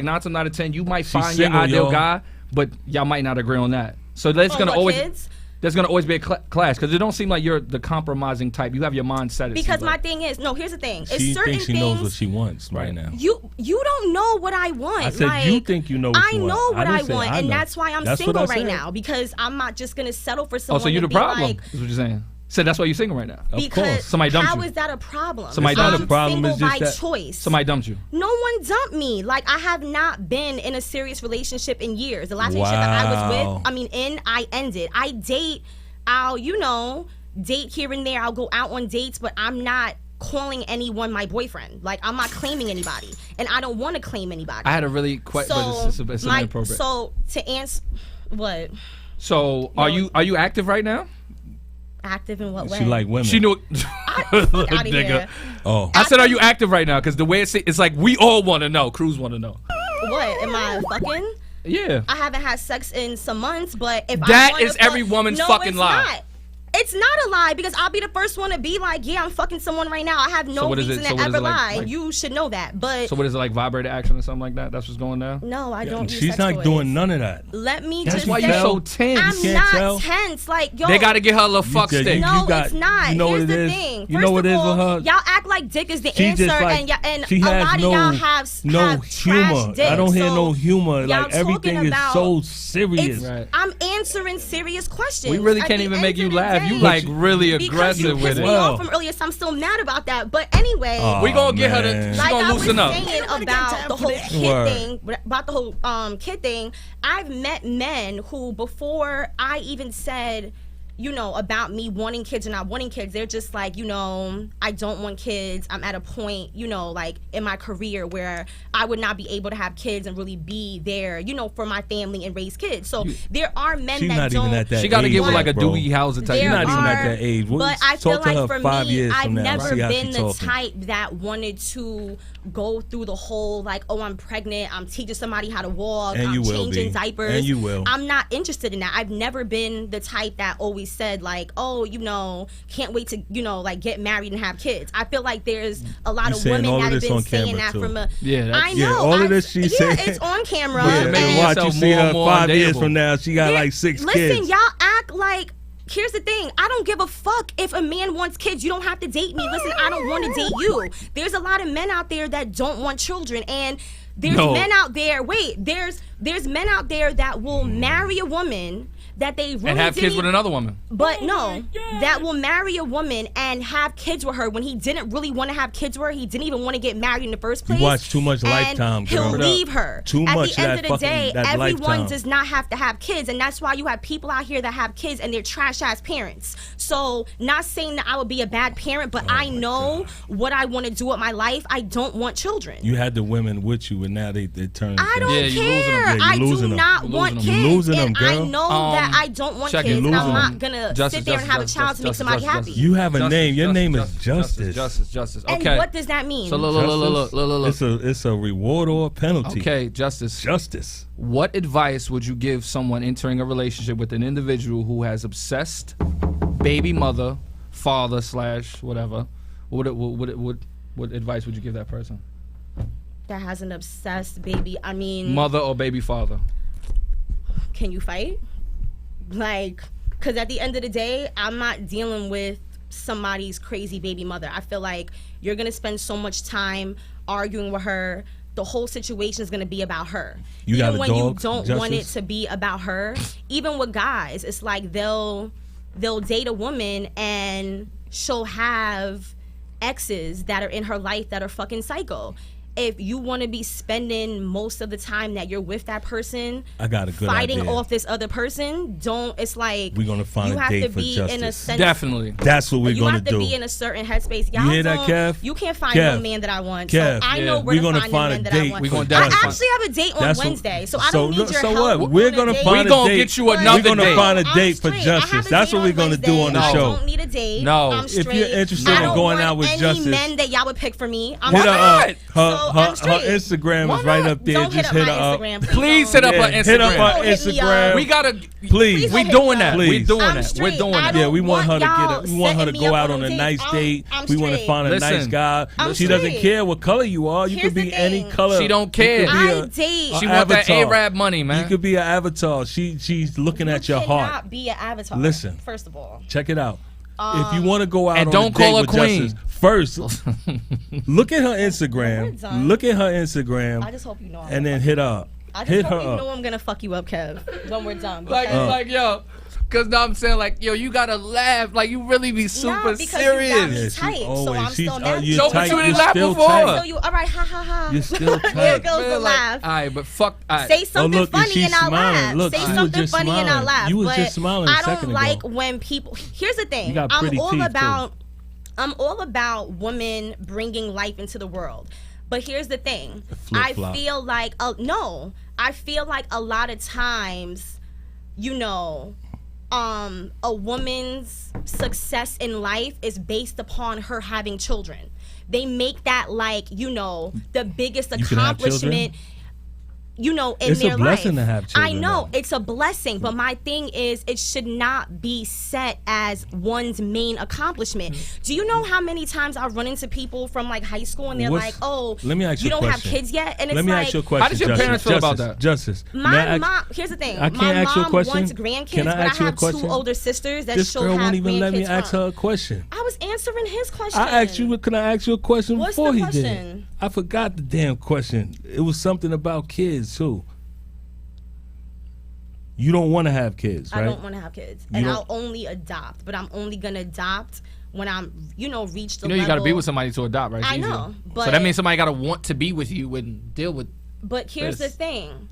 9 times out of 10, you might find your single, ideal yo. guy, but y'all might not agree on that. So there's Oh, gonna what, always kids? there's gonna always be a clash because it don't seem like you're the compromising type. You have your mind set. it Because seems my like. thing is, no, here's the thing. It's She certain thinks she things, knows what she wants right Right. now. You don't know what I want. I said like, you think you know what I you want. know what I I, didn't say want, I and know. that's why I'm That's what single I right said. now, because I'm not just gonna settle for Oh, someone. so you're to the be problem? Like, Is what you're saying? So that's why you're single right now. Of because course. Somebody dumped how you. is that a problem? Somebody It's not dumped a I'm problem, single it's just by that- choice. Somebody dumped you. No one dumped me. Like, I have not been in a serious relationship in years. The last relationship that I was Wow. with, I ended. I date, I'll, date here and there. I'll go out on dates, but I'm not calling anyone my boyfriend. Like, I'm not claiming anybody, and I don't want to claim anybody. I had a really question, but it's inappropriate. So to answer, what? So are you active right now? Active in what way? She like women. She knew. Fuck outta here. Oh, I said, are you active right now? Because the way it's like we all want to know. Cruz want to know. What? Am I fucking? Yeah. I haven't had sex in some months, but if That I wanna is every woman's fucking it's lie. Not. It's not a lie, because I'll be the first one to be like, yeah, I'm fucking someone right now. I have So no what is it- reason so to what is ever it like- lie. like- You should know that. But So what is it, like vibrator action or something like that? That's what's going down. no, I don't. use she's sex not toys. doing none of that. Let me That's just why say, you so tense. I'm can't not tell? tense. Like, yo, They got to get her a little fuck said stick. you- No, got- it's not. you know Here's what it the is? thing. You First know what of it is with all, her? y'all act like dick is the She answer, just like and she a has lot no of y'all have humor. trash dick. I don't hear So no humor. y'all Like everything talking is about- so serious. Right. I'm answering serious questions. We really At can't the even end make of you the laugh. day- You like really because you aggressive with pissed it. me Well. off from earlier, so I'm still mad about that. But anyway, We gonna get her to. man. She like gonna I was loosen up. saying about the whole kid Word. thing, about the whole kid thing, I've met men who, before I even said, about me wanting kids or not wanting kids, they're just like, I don't want kids. I'm at a point, like in my career where I would not be able to have kids and really be there, for my family and raise kids. So there are men She's that not don't. even at that She got to age, get with like a bro. Doogie Howser type. There You're not even at are- that age. We'll But I feel talk to her like for 5 me, years I've from now. never See how she been the talking. type that wanted to go through the whole like, oh, I'm pregnant, I'm teaching somebody how to walk, And I'm you will changing be. diapers. And you will. I'm not interested in that. I've never been the type that always said like, oh, can't wait to, like get married and have kids. I feel like there's a lot You of saying women all that of have this been on saying camera, that too. from a. Yeah, that's- I know. Yeah, all of this she's yeah, saying. it's on camera. Yeah, Yeah, making and watch, you yourself see more and her more 5 years undateable. from now. She got Yeah, like 6 listen, kids. y'all act like. Here's the thing. I don't give a fuck if a man wants kids. You don't have to date me. Listen, I don't want to date you. There's a lot of men out there that don't want children, and there's No. men out there. Wait, there's men out there that will marry a woman that they really And have kids didn't- with another woman. But no, that will marry a woman and have kids with her when he didn't really want to have kids with her. He didn't even want to get married in the first place. watch too much and Lifetime, He'll girl. leave her. Too At much the end that of the fucking- day, that everyone Lifetime. does not have to have kids, and that's why you have people out here that have kids and they're trash ass parents. So, not saying that I would be a bad parent, but I know what I want to do with my life. I don't want children. You had the women with you, and now they turn. I don't Yeah, you losing them. care. Yeah, you I do losing them. not You want losing kids. them. You losing them, and I girl. know that I don't want check it. kids, and Losing I'm not them. gonna Justice, sit there and have a justice, child to make justice, somebody justice, happy. justice. You have a name. Your name is Justice. Justice. Justice. And Okay. what does that mean? So look. It's a reward or a penalty. Okay, Justice. Justice. What advice would you give someone entering a relationship with an individual who has obsessed baby mother, father / whatever? What advice would you give that person? that has an obsessed baby, I mean, Mother or baby father? can you fight? Like, because at the end of the day, I'm not dealing with somebody's crazy baby mother. I feel like you're going to spend so much time arguing with her. The whole situation is going to be about her. You got even a when dog, you don't want it Justice? to be about her. Even with guys, it's like they'll date a woman and she'll have exes that are in her life that are fucking psycho. If you want to be spending most of the time that you're with that person, I got a good fighting idea. off this other person, don't. It's like We're gonna find you a have date to for be in a Justice. sense. Definitely. That's what we're You gonna have to do. be in a certain headspace. Y'all hear that, don't- Kev? You can't find Kev. no man that I want. Kev. So I Yeah. know where We're to gonna find find the a man that I date want. We gonna I definitely find- actually have a date on That's what- Wednesday, so I don't need your so help. what? We'll We're go on a gonna date. find We gonna a date. get you But- another We're gonna date. find a I'm date for straight. I have Justice. a That's date what we're gonna Wednesday. do on the I show. don't need a date. No. I'm If you're straight. interested I in don't going want out with any Justice- men that y'all would pick for me. I'm Hit her straight. up. So I'm Her straight. Instagram Why is right not? up there. Don't Just hit hit up her my up. Instagram. Please don't. hit up her Yeah, hit up Instagram. her Don't hit me Instagram. up. We gotta. Please. We don't doing hit that. me up. We doing I'm that. We're straight. doing I that. don't Yeah, we want her to y'all get. We want her to setting me go up out on on a dates. nice date. I'm We want to straight. find a nice Listen. guy. I'm She doesn't straight. care what color you are. You Here's could be the any thing. color. She don't You care. could be I a- date. She a want that avatar. Arab money, man. You could be an avatar. She's looking at your You heart. cannot be an avatar. Listen. First of all. Check it out. If you want to go out And on don't a date call her with queen. Justice, first look at her We're Instagram. done. Look at her Instagram, I just hope you know. and then hit her up. I just Hit hope her you know up. I'm gonna fuck you up, Kev. When we're done. Like, because- like, yo, because now I'm saying, like, yo, you gotta laugh. Like, you really be super because you got serious. me Yeah, she tight, so always. I'm She's still mad. you're No, but tight. you didn't You're laugh still before. tight. So you all right? Ha ha ha. You're still There tight. goes the Man, like, laugh. all right, but fuck. All right. Say something look, funny she's and I'll smiling. laugh. Look, Say you was something just funny and I'll smiling. laugh. You was but just smiling a I second don't ago. like when people. Here's the thing. You got I'm pretty all teeth, too. about. I'm all about women bringing life into the world. But here's the thing. I flip-flop. feel like no. I feel like a lot of times, you know, a woman's success in life is based upon her having children. They make that like, you know, the biggest You can have children? accomplishment. You know, in It's a their blessing life. to have children, I know though. it's a blessing, but my thing is, it should not be set as one's main accomplishment. Do you know how many times I run into people from like high school and they're What's- like, "Oh, let me ask you you a don't have question. kids yet?" And it's Let me like, ask you a question. How does your Justice. parents feel about Justice. that? Justice. May I My ask- mom. Here's the thing. I can't my ask you a mom question. wants grandkids, Can I but ask you I a have question? two older sisters that This she'll girl have won't even let me grandkids ask from. her a question. I was answering his question. I asked you, can I ask you a question What's before the he question? did? I forgot the damn question. It was something about kids too. You don't want to have kids, right? I don't want to have kids, You and don't- I'll only adopt. But I'm only gonna adopt when I'm, you know, reach the You know, you level. gotta be with somebody to adopt, right? It's I easier. know, So but- that means somebody gotta want to be with you and deal with. But here's the This. thing.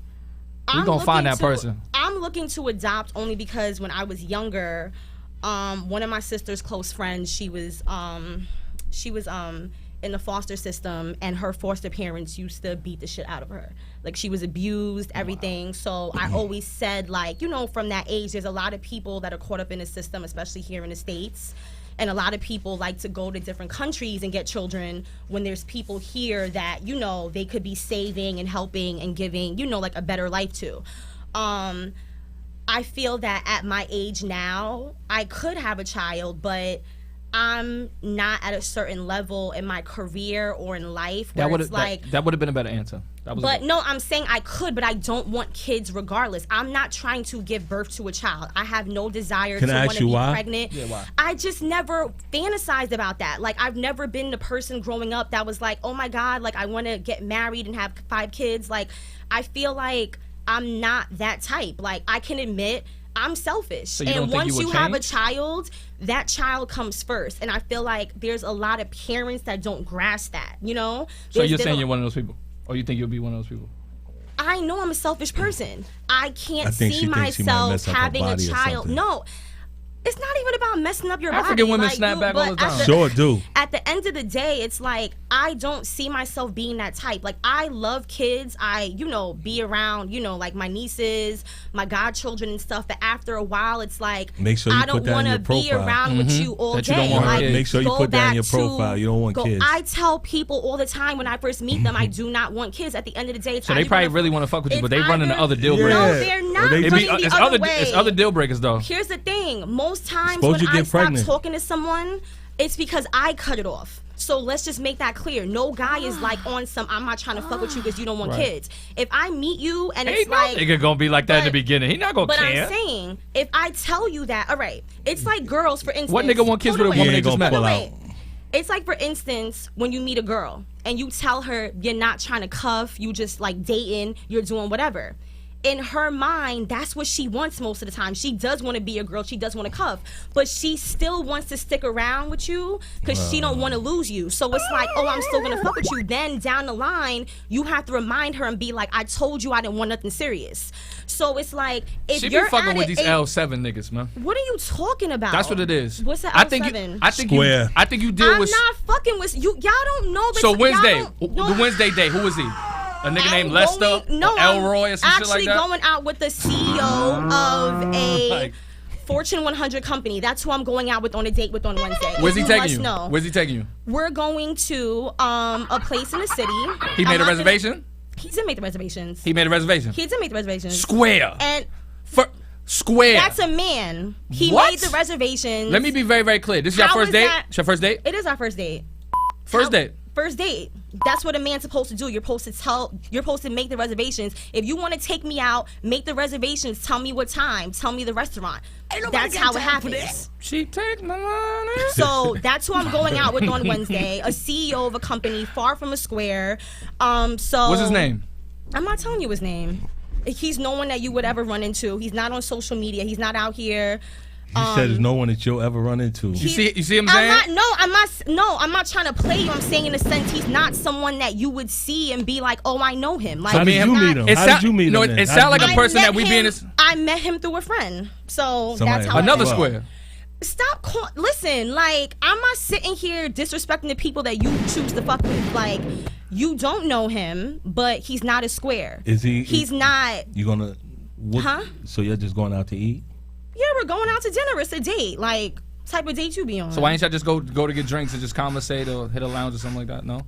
We gonna find that looking person. I'm looking to adopt only because when I was younger, one of my sister's close friends, she was in the foster system, and her foster parents used to beat the shit out of her. Like, she was abused, everything. So I always said, like, you know, from that age, there's a lot of people that are caught up in the system, especially here in the States. And a lot of people like to go to different countries and get children when there's people here that, you know, they could be saving and helping and giving, you know, like a better life to. I feel that at my age now, I could have a child, but I'm not at a certain level in my career or in life where That would it's like. that would have been a better answer. That was. But no, I'm saying I could, but I don't want kids regardless. I'm not trying to give birth to a child. I have no desire Can to I ask want to you be why? pregnant. Yeah, why? I just never fantasized about that. Like, I've never been the person growing up that was like, oh my God, like, I want to get married and have 5 kids. Like, I feel like I'm not that type. Like, I can admit I'm selfish. So you don't And think once you you would have a change? child, that child comes first. And I feel like there's a lot of parents that don't grasp that, you know? So There's you're been saying a- you're one of those people, or you think you'll be one of those people? I know I'm a selfish person. I can't I think see she thinks she might myself mess up her having a body or child. something. No, it's not even about messing up your body. African women Like, snap back but all the at time. Sure do. At the end of the day, it's like, I don't see myself being that type. Like, I love kids. I, you know, be around, you know, like my nieces, my godchildren and stuff. But after a while, it's like, Make sure you I don't put that in want your to be profile. around with you all That day. you don't want like, kids. Make sure you go put that in back your to- profile. You don't want kids. I tell people all the time when I first meet them, I do not want kids. At the end of the day, it's So they either probably gonna- really want to fuck with you, but they it's running the either- other deal Yeah. breakers. No, they're Or not they be- running the it's other way. It's other deal breakers though. Here's the thing. Most times Suppose when you I get stop pregnant. talking to someone, it's because I cut it off. So let's just make that clear. No guy is like on some, I'm not trying to fuck with you because you don't want kids. If I meet you and it's Ain't no like, nigga gonna be like that in the but- beginning. He not gonna but care. I'm saying, if I tell you that, all right, it's like girls, for instance. What nigga want kids with a Hold on, woman He they ain't just gonna met? pull wait. out. It's like, for instance, when you meet a girl and you tell her you're not trying to cuff, you just like dating, you're doing whatever. In her mind, that's what she wants most of the time. She does want to be a girl. She does want to cuff, but she still wants to stick around with you because she don't want to lose you. So it's like, oh, I'm still gonna fuck with you. Then down the line, you have to remind her and be like, I told you I didn't want nothing serious. So it's like, if She be you're fucking at with it, these it- L7 niggas, man. what are you talking about? That's what it is. What's the L7? I think Square. I think you deal I'm with. not fucking with you. Y'all don't know. So y'all Wednesday, don't know- the Wednesday day, who is he? A nigga I'm named Lester, going- no, or I'm Elroy, or some shit like actually that. going out with the CEO of a Like- Fortune 100 company. That's who I'm going out with on a date with on Wednesday. Where's he You taking must you? know. Where's he taking you? We're going to a place in the city. He made a reservation. He did make the reservations. He made a reservation. He did make the reservations. Square. And Square. that's a man. He What? made the reservations. Let me be very, very clear. This is your How first is date? that- It's your first date? It is our first date. First date. First date. That's what a man's supposed to do. You're supposed to make the reservations. If you want to take me out, make the reservations. Tell me what time. Tell me the restaurant. That's how it happens. She take my money. So that's who I'm going out with on Wednesday. A CEO of a company far from a square. So What's his name? I'm not telling you his name. He's no one that you would ever run into. He's not on social media. He's not out here. He said there's no one that you'll ever run into. You see him saying? I'm not trying to play you. I'm saying in a sense he's not someone that you would see and be like, oh, I know him. Like, How did you meet him? How did you meet him? No, then? it How sound did like you a person that we be in him, this. I met him through a friend. So Somebody- that's how Another it is. square. Stop listen, like, I'm not sitting here disrespecting the people that you choose to fuck with. Like, you don't know him, but he's not a square. Is he? He's not. You gonna? What, Huh? So you're just going out to eat? Yeah, we're going out to dinner. It's a date. Like, type of date you be on. So why ain't y'all just go to get drinks and just conversate or hit a lounge or something like that? No.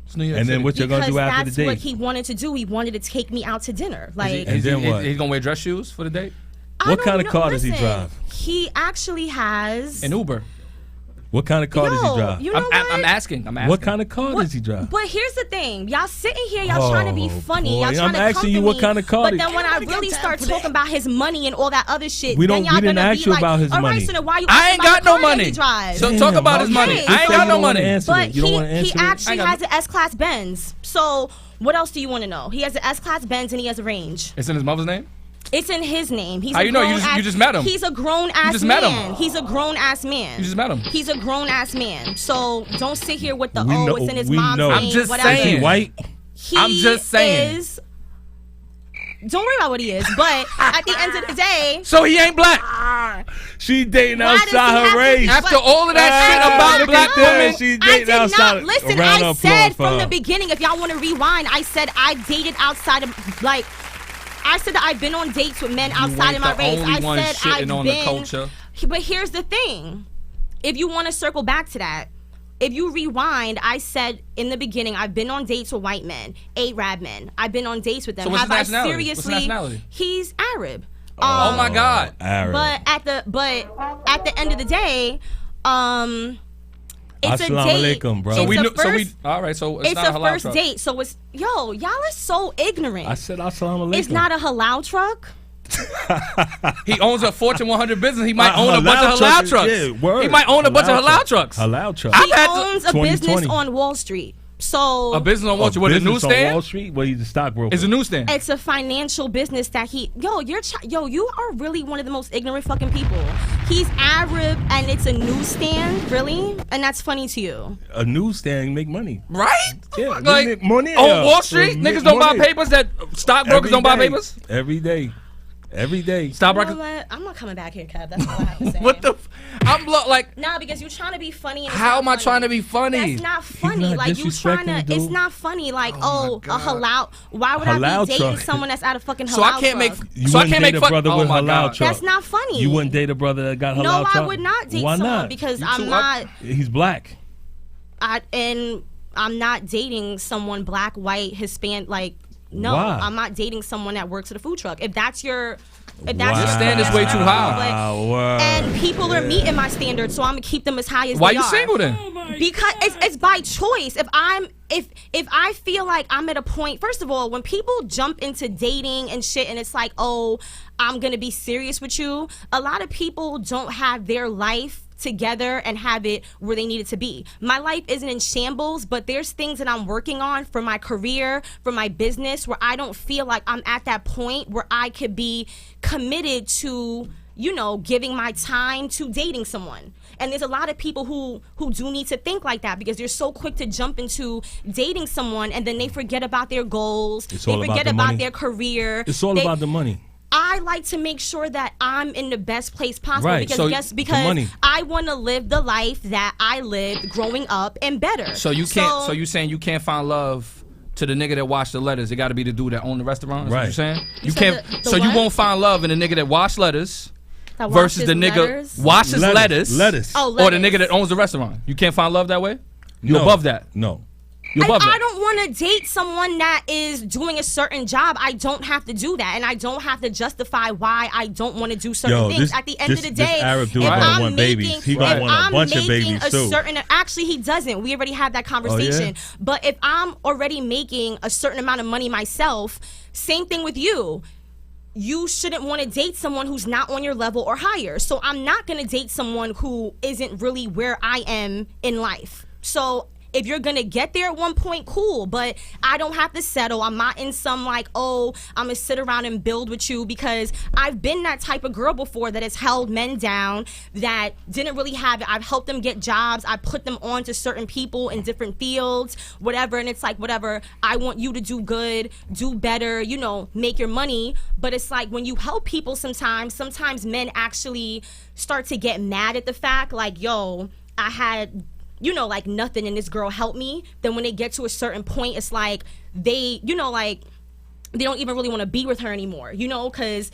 It's New York And then City. what you're gonna because do after that's the what date? he wanted to do. He wanted to take me out to dinner. Like, And then what? He's gonna wear dress shoes for the date? I What don't kind of know- car does he listen, drive? He actually has An Uber. What kind of car does he drive? You know I'm what? asking. What kind of car does he drive? But here's the thing, y'all sitting here, y'all trying to be Oh, funny, boy. y'all trying I'm to asking you comfort what me, kind of car But he- then when I really start talking about his money and all that other shit, We then don't- y'all we didn't gonna ask be you like, about his all right, money. so then why you I asking ain't about got the no car that money. he drives? So talk about his money. Okay. I ain't got no money. But You don't want to he answer it? actually I got- has an S-Class Benz. So what else do you want to know? He has an S-Class Benz and he has a range. It's in his mother's name? It's in his name. He's How a you know? You grown just- you ass- just met him. He's a grown ass just met him. man. He's a grown ass man. You just met him. He's a grown ass man. So don't sit here with the We know- it's in his we mom's know. name. I'm just whatever. Is he saying. white? He I'm just saying. Is, don't worry about what he is. But at the end of the day, So he ain't black. She dating Why does he outside have her to race. be- After all of that shit about look black at this. women, She's I dating did outside. not listen. Round I of said applause for from her. the beginning. If y'all want to rewind, I said I dated outside of like. I said that I've been on dates with men outside ain't of my the race. only I one said shitting I've on the been. culture. But here's the thing: if you want to circle back to that, if you rewind, I said in the beginning I've been on dates with white men, Arab men. I've been on dates with them. So what's Have his I nationality? seriously? What's his nationality? He's Arab. Oh my God. Arab. But at the end of the day, it's Assalamu a date. alaikum, bro. So It's we a knew. first, All right. So it's it's not a a halal first truck. date. So it's y'all are so ignorant. I said assalamu alaikum. It's not a halal truck. He owns a Fortune 100 business. He might own a halal bunch of truck halal is- trucks. yeah, word. He might own a bunch of Halal halal truck. trucks. Halal truck. I- He had to- owns a 2020. business on Wall Street. So A business on Wall Street with a business on Wall newsstand. Street. Well, he's a stockbroker. It's a newsstand. it's a financial business that you are really one of the most ignorant fucking people. He's Arab and it's a newsstand, really? And that's funny to you. A newsstand make money. Right? Yeah, we Like make money. on Wall Street, We make niggas don't buy money. papers. That stockbrokers Every don't buy day. papers. Every day. Every day. You know Stockbrokers. what? I'm not coming back here, Kev. That's all I have to say. What the? I'm like. Nah, because you're trying to be funny. And it's How not am I funny. trying to be funny? That's not funny. not Like you trying disrespecting to. the It's dude. not funny. Like Oh my a halal. Why would Halal I be dating truck. someone that's out of fucking halal? So I can't make. truck? You So I wouldn't can't date make a fun. brother Oh with my halal God. truck. That's not funny. You wouldn't date a brother that got halal No, truck? I would not date Why someone not? because You I'm too not. He's black. And I'm not dating someone black, white, Hispanic. Like No, Why? I'm not dating someone that works at a food truck. If that's your Your standard's way too high. Wow. and people are meeting my standards, so I'm gonna keep them as high as Why they you are. single then? Because it's by choice. If I feel like I'm at a point, first of all, when people jump into dating and shit and it's like, oh, I'm gonna be serious with you, a lot of people don't have their life together and have it where they need it to be. My life isn't in shambles, but there's things that I'm working on for my career, for my business, where I don't feel like I'm at that point where I could be committed to, you know, giving my time to dating someone. And there's a lot of people who do need to think like that because they're so quick to jump into dating someone and then they forget about their goals. It's They all about forget the about money. their career. It's all They- about the money. I like to make sure that I'm in the best place possible Right, so because the money. I want to live the life that I lived growing up and better. So you can't. So you saying you can't find love to the nigga that washed the letters? It got to be the dude that owned the restaurant. Is what Right. you saying? You said can't. the So you what? won't find love in the nigga that washed letters that versus washes the nigga letters. washes lettuce. Lettuce. Oh, Or the lettuce. nigga that owns the restaurant. You can't find love that way. You No. above that. No. You above I that. don't want to date someone that is doing a certain job. I don't have to do that, and I don't have to justify why I don't want to do certain Yo, things. this- At the end this- of the this day, Arab dude if gonna I'm want making, babies. He gonna if want a I'm bunch of making babies, a too. certain, actually he doesn't. We already had that conversation. yeah? But if I'm already making a certain amount of money myself, same thing with you. You shouldn't want to date someone who's not on your level or higher. So I'm not going to date someone who isn't really where I am in life. So if you're going to get there at one point, cool. But I don't have to settle. I'm not in some like, oh, I'm going to sit around and build with you, because I've been that type of girl before that has held men down that didn't really have it. I've helped them get jobs. I put them on to certain people in different fields, whatever. And it's like, whatever, I want you to do good, do better, you know, make your money. But it's like when you help people sometimes men actually start to get mad at the fact like, yo, I had, you know, like nothing and this girl helped me. Then when they get to a certain point, it's like they, you know, like they don't even really want to be with her anymore, you know, because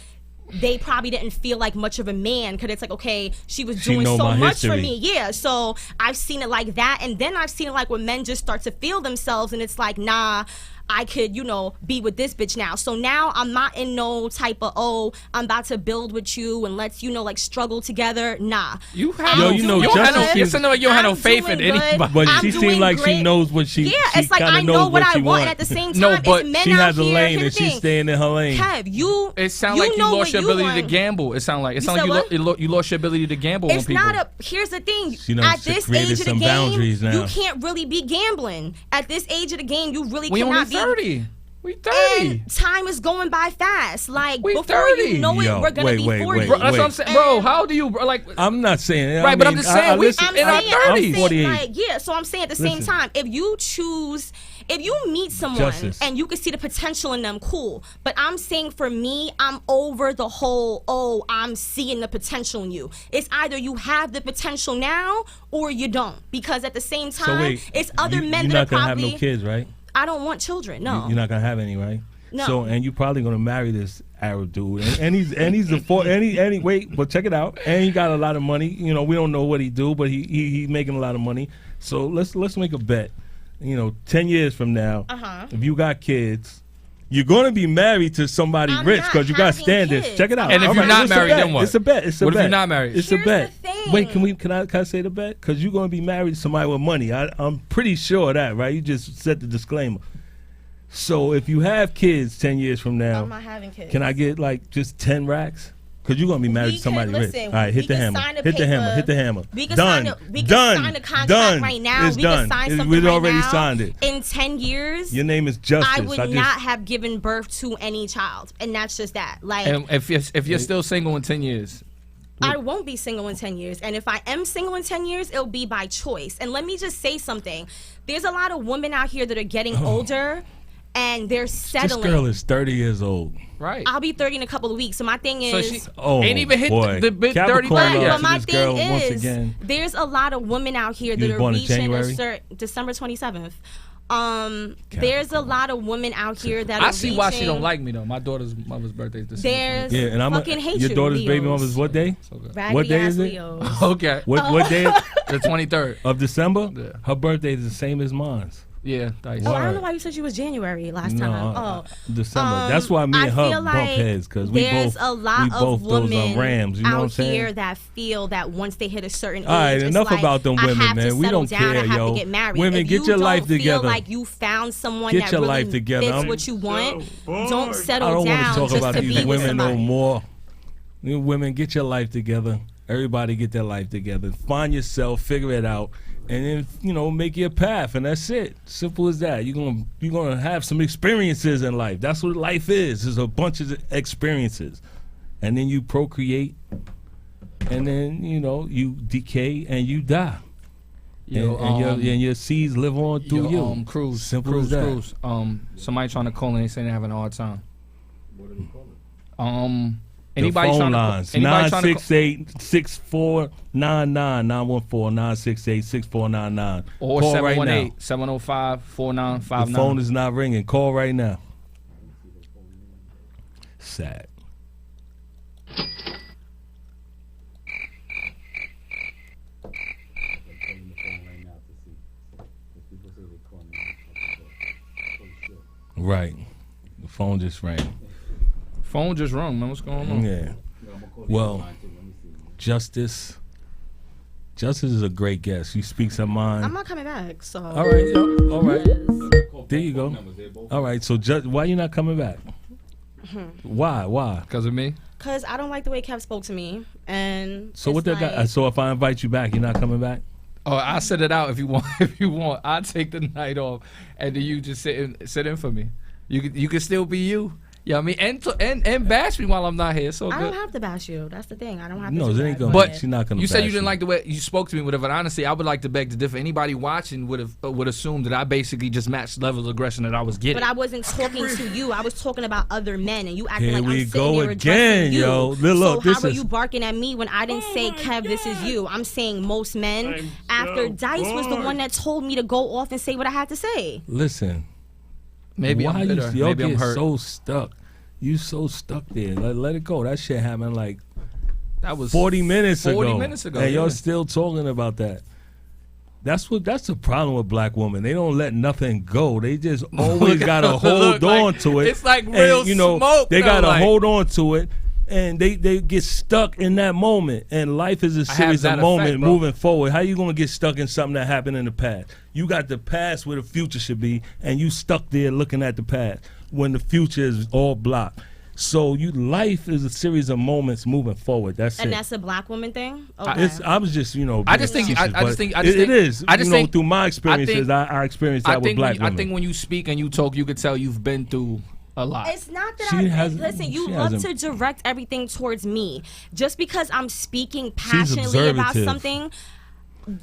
they probably didn't feel like much of a man, because it's like, okay, she was doing know so my much for history. me. Yeah, so I've seen it like that. And then I've seen it like when men just start to feel themselves and it's like, nah, I could, you know, be with this bitch now. So now I'm not in no type of, oh, I'm about to build with you and let's, you know, like struggle together. Nah. You have Yo, no, you know, you don't have no, Justice it's like you don't have no I'm faith in doing good. anybody. But I'm she doing seems like she great. knows what she. Yeah, she it's like kinda I knows know what I she want, and at the same time, No, but it's men She out has a here. lane Here's and the she's thing. staying in her lane. Kev, you. It sounds like you know lost what your you ability to want. gamble. It sounds like You you, said you lost your ability to gamble on It's people. not a. Here's the thing. She done At this created age of the some game, boundaries now. you can't really be gambling. At this age of the game, you really we only cannot be. 30. We 30. And time is going by fast. Like We before 30. you know it, Yo, we're gonna wait, be wait, 40. wait. Bro, that's what I'm saying, bro. How do you, bro, like? I'm not saying. Right, but I'm just saying, we- listen, in our I'm 30s. saying, 48. like, yeah, so I'm saying at the same Listen. time, if you meet someone Justice. and you can see the potential in them, cool. But I'm saying for me, I'm over the whole, oh, I'm seeing the potential in you. It's either you have the potential now or you don't. Because at the same So time, wait, it's other men you're that not are gonna probably. have no kids, right? I don't want children. No. You're not gonna have any, right? No. So, and you're probably gonna marry this Arab dude, and he's a wait, but check it out, and he got a lot of money. You know, we don't know what he do, but he making a lot of money. So let's make a bet. You know, 10 years from now, if you got kids, you're gonna be married to somebody I'm rich not because you got having standards. kids. Check it out. And if All you're not it's a married, bet. then what? It's a bet. It's a What if bet. you're not married? It's Here's a bet. the thing. Wait, can I say the bet? Because you're gonna be married to somebody with money. I'm pretty sure of that, right? You just said the disclaimer. So if you have kids 10 years from now, I'm not having kids. can I get like just 10 racks? Because you're going to be married We to somebody could- rich. listen, All right, we hit the could hammer. sign a Hit the hammer. paper. Hit the hammer. We can Done. sign Done. a contract Done. right now. It's We done. can sign something We've right already now. signed it. In 10 years, Your name is Justice. I would not have given birth to any child. And that's just that. Like, And if you're still single in 10 years, I won't be single in 10 years. And if I am single in 10 years, it'll be by choice. And let me just say something. There's a lot of women out here that are getting older and they're This settling. girl is 30 years old. right? I'll be 30 in a couple of weeks. So my thing So is. she Oh, ain't even hit boy. the big 30 Capricorn thing love yet. But my this girl thing once is, again. there's a lot of women out here You that was are born in reaching January? a certain December 27th. There's a lot of women out here that are I see why she reaching- don't like me though. My daughter's mother's birthday is December. There's Yeah, and I'm fucking hate your you, daughter's baby Leos. mother's what day? So good. Raggedy What day ass is it? Leos. Okay. What day The 23rd. of December? Yeah. Her birthday is the same as mine. Yeah, Dice. Oh, I Word. don't know why you said you was January last No, time. Oh, December. That's why me I and her feel bump like heads because we there's both a lot we both of those women Rams. You know what I'm out saying? here that feel that once they hit a certain age, All right, it's enough like, about them I women, have to man. We settle don't down, care, I have yo. to get married. Women, if get you your don't life feel together. like you found someone Get that your really life together. fits what you want, don't I settle don't want down to talk just about to these be with women no somebody. more. You women, get your life together. Everybody get their life together. Find yourself, figure it out, and then make your path, and that's it. Simple as that. You're gonna have some experiences in life. That's what life is. It's a bunch of experiences, and then you procreate, and then you decay and you die. Yo, and your seeds live on through you. Cruz. Simple Cruz, as that. Cruz. Somebody trying to call and they saying they're having a hard time. What are they calling? Anybody the phone trying lines, to anybody trying to 968-6499, 914-968-6499. or Call right now. 718-705-4959. The phone is not ringing. Call right now. Sad. They're calling the phone right now to see. If people say they call me, oh shit. Right. The phone just rang. Phone just rung, man. What's going on? Yeah. Yeah, I'm gonna call the Well, line too. Let me see. Justice. Justice is a great guest. She speaks her mind. I'm not coming back, so. All right. Yo, all right. Call There you both go. numbers. They're both All right. So, why you not coming back? Why? Why? Because of me? Because I don't like the way Kev spoke to me, and So it's what that got? So if I invite you back, you're not coming back? Oh, I set it out if you want. If you want, I'll take the night off, and then you just sit in for me. You can still be you. Yeah, I mean, and bash me while I'm not here. So I good. don't have to bash you. That's the thing. I don't have to. No, do it ain't that, gonna. But She's not gonna. You said you bash didn't like the way you spoke to me, whatever. And honestly, I would like to beg to differ. Anybody watching would assume that I basically just matched the level of aggression that I was getting. But I wasn't talking to you. I was talking about other men, and you acting Here like we I'm sitting go there again, addressing you. yo. Look, so this how are is- you barking at me when I didn't say, Kev, this is you? I'm saying most men. After Dice was the one that told me to go off and say what I had to say. Listen. Maybe why I'm bitter. you Maybe I'm get hurt. so stuck? You so stuck there. Let it go. That shit happened like That was 40 minutes ago. 40 minutes ago. And yeah. y'all still talking about that. That's the problem with black women. They don't let nothing go. They just always gotta hold Look, on like, to it. it's like And, real smoke, They though, gotta like- hold on to it. And they get stuck in that moment. And life is a have series that of moments effect, bro. moving forward. How you gonna get stuck in something that happened in the past? You got the past where the future should be, and you stuck there looking at the past when the future is all blocked. So life is a series of moments moving forward. That's And it. that's a black woman thing? Okay. I was just, I just think- being I facetious, just but think- it is. I just think- through my experiences, I experienced that with black I women. think when you speak and you talk, you could tell you've been through a lot. It's not that She hasn't- listen, you she love to hasn't- direct everything towards me. Just because I'm speaking passionately about observative. something,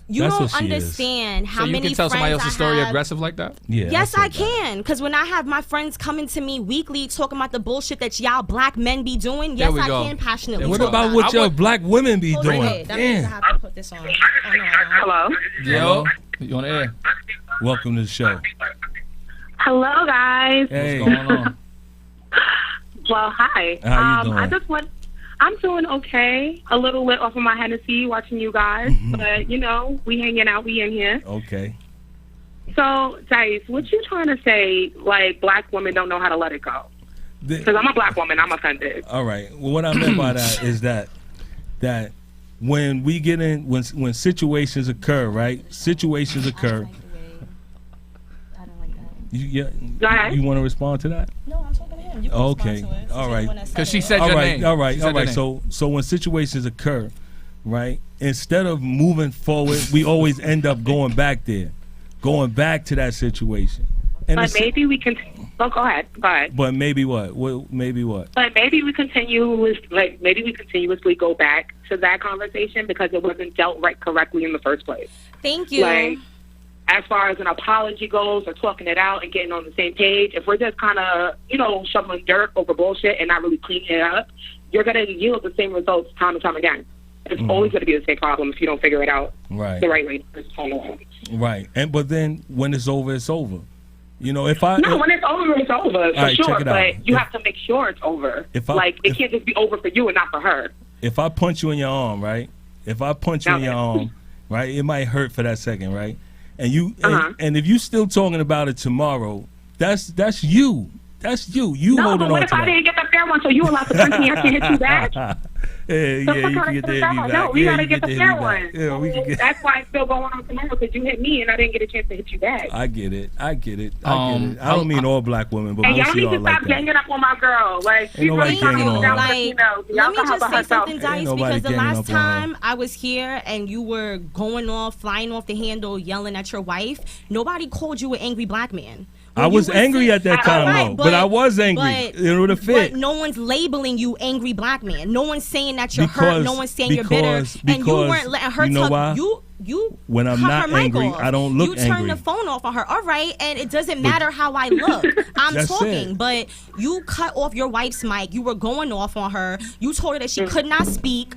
you That's don't what she is. understand how so you many can tell somebody friends else's I story have. aggressive like that? Yeah, Yes, said I that. can. Because when I have my friends coming to me weekly talking about the bullshit that y'all black men be doing, yes, we I go. can passionately There we What go. talk about about what it. your black women be Hold doing? on, that means I Damn. have to put this on. Oh, no, I don't. Hello. Yo, you on the air? Welcome to the show. Hello, guys. Hey, What's going on? Well, hi. How you doing? I'm doing okay. A little lit off of my Hennessy watching you guys, but we hanging out. We in here. Okay. So, Dice, what you trying to say? Like black women don't know how to let it go? Because I'm a black woman, I'm offended. All right. Well, what I meant by that is that when we get in, when situations occur, right? Situations occur. I don't like that. Go ahead. You want to respond to that? No, I'm talking to him. You can Okay. respond to it. All You're the right. one that said 'Cause she it. said All your right, name. all right, She all said your right. name. So when situations occur, right, instead of moving forward, we always end up going back there, going back to that situation. And But it's- maybe we can. Oh, go ahead. Go ahead. But maybe what? Maybe what? But maybe we continuously go back to that conversation because it wasn't dealt right correctly in the first place. Thank you. Like, as far as an apology goes or talking it out and getting on the same page, if we're just kind of, shoveling dirt over bullshit and not really cleaning it up, you're going to yield the same results time and time again. It's always going to be the same problem if you don't figure it out Right. the right way. It's all over. Right. But then when it's over, it's over. If No, when it's over, it's over, for right, sure. check it out. But you If- have to make sure it's over. If it can't just be over for you and not for her. if I punch you in your arm, right? If I punch you in your arm, right, it might hurt for that second, right? and you and if you still talking about it tomorrow, that's you. That's you. You No, holding but on what to if I that. didn't get the fair one? So you allowed to punch me? I can't hit you back. Yeah, The you fuck can I get do the that? hit me No, back. we Yeah, gotta you get the hit fair me one. back. Yeah, we can get. That's why it's still going on tomorrow because you hit me and I didn't get a chance to hit you back. I get it. I get it. I I'll- don't mean all black women, but And most y'all of need y'all to like stop that. ganging up on my girl. Like, she's nobody really trying to ganging go on down her. with the females. Let Y'all me can help just her say herself. something, Ain't Dice, nobody because the ganging last up on her. time I was here and you were going off, flying off the handle, yelling at your wife, nobody called you an angry black man. I When was you were angry sit- at that time, Right, though. But I was angry. but- It would have fit. But no one's labeling you angry black man. No one's saying that you're hurt. No one's saying you're bitter. And you because- weren't letting her you know talk. why? You When I'm cut not her mic angry, off. I don't look You turn angry. the phone off on her. All right, and it doesn't matter how I look. I'm That's talking, it. but you cut off your wife's mic. You were going off on her. You told her that she could not speak,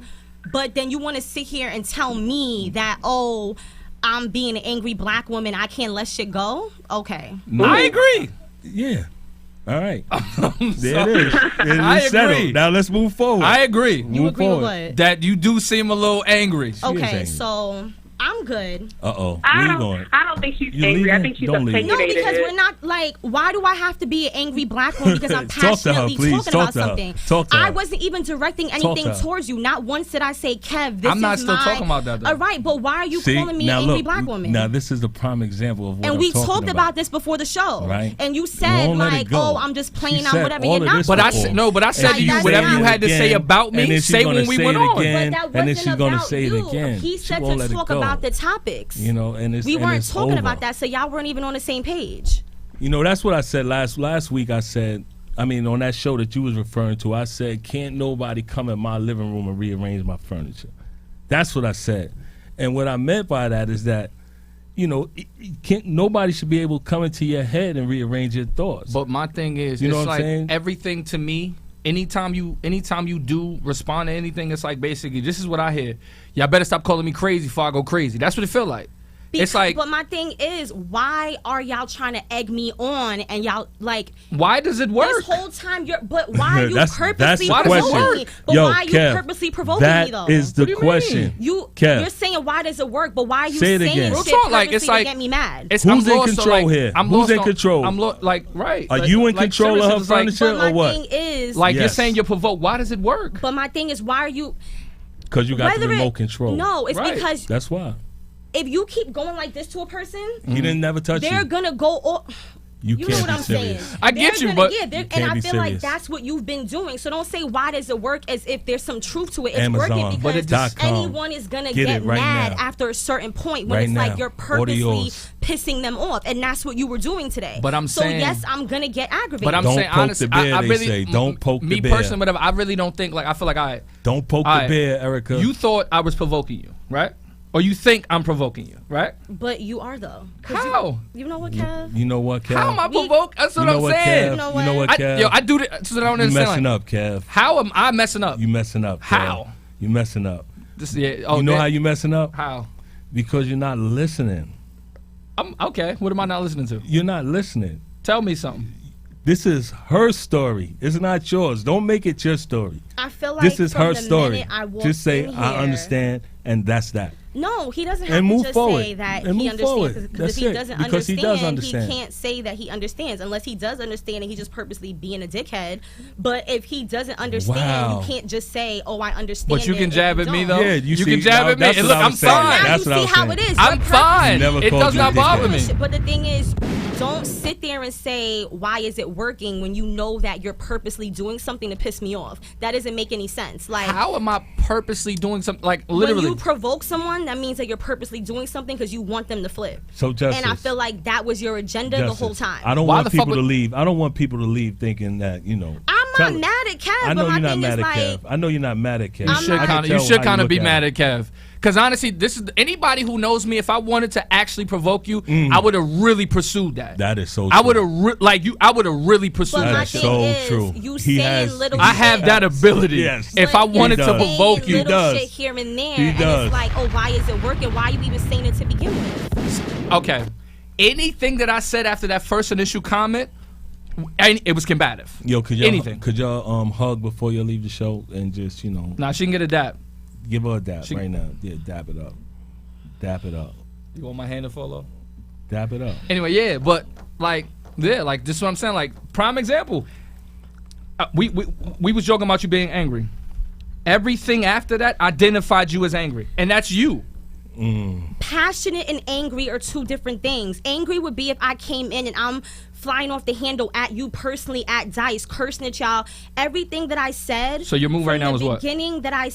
but then you want to sit here and tell me that, oh, I'm being an angry black woman. I can't let shit go. Okay. I agree. Yeah. All right. I'm There sorry. it is. It I is settled. agree. Now let's move forward. I agree. You Move agree with forward. what? That you do seem a little angry. Okay, angry. so I'm good. Uh-oh. I Where you don't, going? I don't think she's You angry. I leaving? think she's Don't leave. No, opinionated. because we're not like. Why do I have to be an angry black woman? Because I'm Talk to her, passionately please. talking Talk about to her. something. Talk to her. I wasn't even directing Talk to anything her. towards you. Not once did I say, Kev, this I'm not is still my... talking about that, though. All right, but why are you See, calling me now an angry look, black woman? Now this is the prime example of what and I'm we talking talked about this before the show, Right. And you You said won't let it like, go. "Oh, I'm just playing She out said whatever all you're of not." this But I before. said no. But I said Like, to you, that's whatever not- you had to say again, about and me, then she's say gonna when we say went it on. again. But that And then wasn't she's gonna about say it you. again. He She said won't to let it talk go. about the topics. You know, and it's We and weren't it's talking over. about that, so y'all weren't even on the same page. You know, that's what I said last week. I said, I mean, on that show that you was referring to, I said, can't nobody come in my living room and rearrange my furniture. That's what I said. And what I meant by that is that, you know, nobody should be able to come into your head and rearrange your thoughts. But my thing is, You know it's what I'm like saying? everything to me. Anytime you do respond to anything, it's like basically this is what I hear. Y'all better stop calling me crazy before I go crazy. That's what it feel like. It's like, but my thing is, why are y'all trying to egg me on? And y'all like why does it work? this whole time you're. But why are you That's purposely the provoking question. me? But Yo, why are you Kev, purposely provoking that me though? is the What do you question. you Kev. you're saying why does it work? But why are you Say it saying again. Real shit talk, like, purposely it's like- to get me mad? It's, Who's I'm in lost on, control like, here? I'm Who's lost in on- control? I'm like right. Are Like- you in like, control of seriously, her it's like- furniture But my or what? thing is, Like you're Yes. saying you're provoked. Why does it work? but my thing is, why are you? Because you got the whether it- remote control. No, it's Right. because That's why. if you keep going like this to a person, He didn't never touch they're you. gonna go all. You You can't know what be I'm serious. saying? I get They're you, gonna- but yeah, you and can't I be feel like serious. that's what you've been doing. So don't say why does it work as if there's some truth to it. It's Amazon. working But because it just- anyone is gonna Get get it right mad now. after a certain point when Right it's like now. you're Order purposely yours. pissing them off, and that's what you were doing today. But I'm so saying- yes, I'm gonna get aggravated. But I'm Don't saying poke honestly, the bear, I they really say. Don't poke me the bear. personally, whatever. I really don't think like I feel like Don't poke Alright. the bear, Erica. you thought I was provoking you, right? Or you think I'm provoking you, right? But you are though. 'Cause How? You know what, Kev? You know what, Kev? How am I provoked? That's what you know I'm what, saying. Kev? You know You know what? what, Kev? I do that. So I don't You understand. messing like, up, Kev. How am I messing up? You messing up. Kev. How? You messing up. This, yeah, oh, You know that- how you messing up? How? Because you're not listening. I'm okay. What am I not listening to? You're not listening. Tell me something. This is her story. It's not yours. Don't make it your story. I feel like This is from her the story. minute I walked Just say, in I here- understand, and that's that. No, he doesn't have And to move just forward. say that And he move forward. understands. Because That's if he it. doesn't Because he does understand. he can't say that he understands unless he does understand and he's just purposely being a dickhead. But if he doesn't understand, Wow. you can't just say, "Oh, I understand." But you it," can if jab you at me don't. though. Yeah, you see, can jab now at me. that's And what look, I I'm was saying. Now fine. That's you what I see was how saying. it is. I'm You're fine. Never It called does you not a bother dickhead. me. But the thing is, don't sit there and say, "Why is it working?" when you know that you're purposely doing something to piss me off. That doesn't make any sense. Like, How am I purposely doing something? Like when literally. you provoke someone, that means that you're purposely doing something because you want them to flip. So Justice. And I feel like that was your agenda Justice, the whole time. I don't Why want the fuck people to would- leave. I don't want people to leave thinking that, you know. I'm tell not it. mad at Kev, I but know my you're not thing mad is at Kev. like, I know you're not mad at Kev. You I'm should not- kind of, can you tell should how kind of look be at mad it. at Kev. Because honestly, this is anybody who knows me. If I wanted to actually provoke you, I would have really pursued that. That is so true. I would have I would have really pursued but That my that is thing shit. so is, true. you He saying has- little I shit. have that ability. Yes. If but I you're wanted to does. provoke saying you, little does. shit here and there, He and does. it's like, oh, why is it working? Why are you even saying it to begin with? okay. Anything that I said after that first initial comment, it was combative. Yo, could Anything. y'all hug before you leave the show and just, you know, Nah, she can get a dap. give her a dap She- right now. Yeah, dap it up. Dap it up. You want my hand to fall off? Dap it up. Anyway, yeah, but like, yeah, like this is what I'm saying. Like, prime example. We was joking about you being angry. Everything after that identified you as angry, and that's you. Passionate and angry are two different things. Angry would be if I came in and I'm flying off the handle at you personally, at Dice, cursing at y'all. Everything that I said. So your move right now is what? Beginning that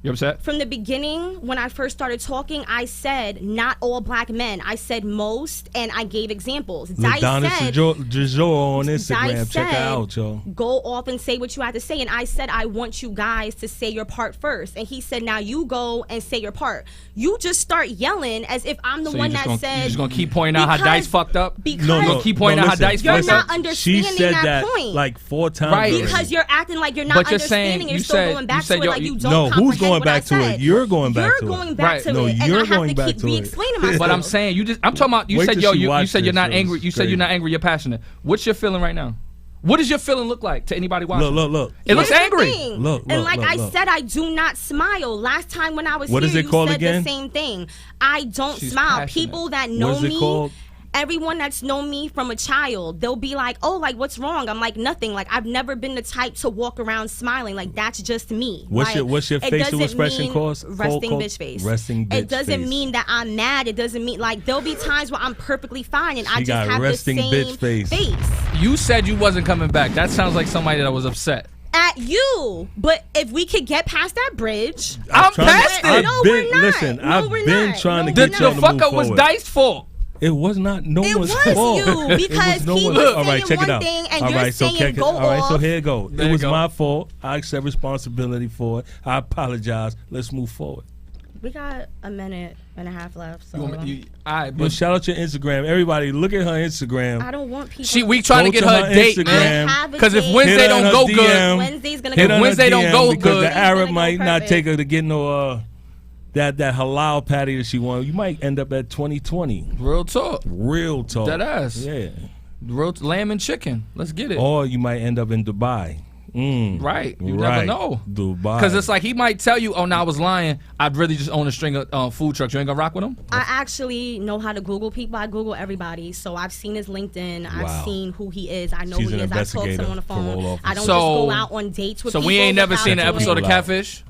You upset? From the beginning, when I first started talking, I said not all black men. I said most, and I gave examples. Dice LaDonna said, Jajor on Instagram. Dice Check her said, out, yo. go off and say what you have to say. And I said, I want you guys to say your part first. And he said, now you go and say your part. You just start yelling as if I'm the So one you that said. You're just gonna keep pointing out how because- Dice fucked up? Because No, You gonna keep pointing out how listen, Dice You're fucked not up? understanding She said that point. like 4 times. Right. already. Because you're acting like you're not But you're saying- understanding. You're you still said- going you back said to it yo- like you you- don't No, who's comprehend going what back I to it? said. You're going back You're to it. going back Right. to No, it, and you're I have going to back keep to it. re-explaining myself. But I'm saying I'm talking about. You Wait said till yo, she you watch said you're this, not yo, angry. it's You said you're crazy. not angry. You're passionate. What's your feeling right now? What does your feeling look like to anybody watching? Look. It looks Here's the angry. thing. Look, and look, like look, I look. said, I do not smile. Last time when I was What here, is it you called said again? the same thing. I don't She's smile. passionate. People that know What is it me, called? everyone that's known me from a child, they'll be like, oh, like, what's wrong? I'm like, nothing. Like, I've never been the type to walk around smiling. Like, that's just me. What's Like, your it facial doesn't expression mean called? Resting bitch face. Resting bitch It doesn't face. mean that I'm mad. It doesn't mean, like, there'll be times where I'm perfectly fine and I She just got have resting the same bitch face. You said you wasn't coming back. That sounds like somebody that was upset. At you. But if we could get past that bridge. I'm trying past I've it. No, been, we're not. Listen, No, I've we're been not. trying No, to we're get The y'all to fuck move up was forward. Dice's fault. It was not no It one's was fault. you, It because was no he one's was All right, saying check it one out. thing and All you're right, so saying go all right, so off. here it go. There It you was go. my fault. I accept responsibility for it. I apologize. Let's move forward. We got a minute and a half left. So All right, Yo, but shout out your Instagram. Everybody, look at her Instagram. I don't want people. we trying to Go get to her her a date, Instagram. man. I have a Because if date. Wednesday Hit her in don't her go DM. good, Wednesday's gonna Hit go. on Wednesday her don't DM go because good. the Arab Wednesday's might gonna go not perfect. take her to get no that halal patty that she wants. You might end up at 2020. real talk, Real talk. Dead ass. Yeah. lamb and chicken. Let's get it. Or you might end up in Dubai. Right. You never Right. know. Dubai. Because it's like he might tell you, oh, no, I was lying. I'd really just own a string of food trucks. You ain't going to rock with him? I actually know how to Google people. I Google everybody. So I've seen his LinkedIn. Wow. I've seen who he is. I know She's who he an is. I talk to investigator, him on the parole phone. officer. I don't So- just go out on dates with So people. we ain't never without seen an Check doing- episode of people out. Catfish?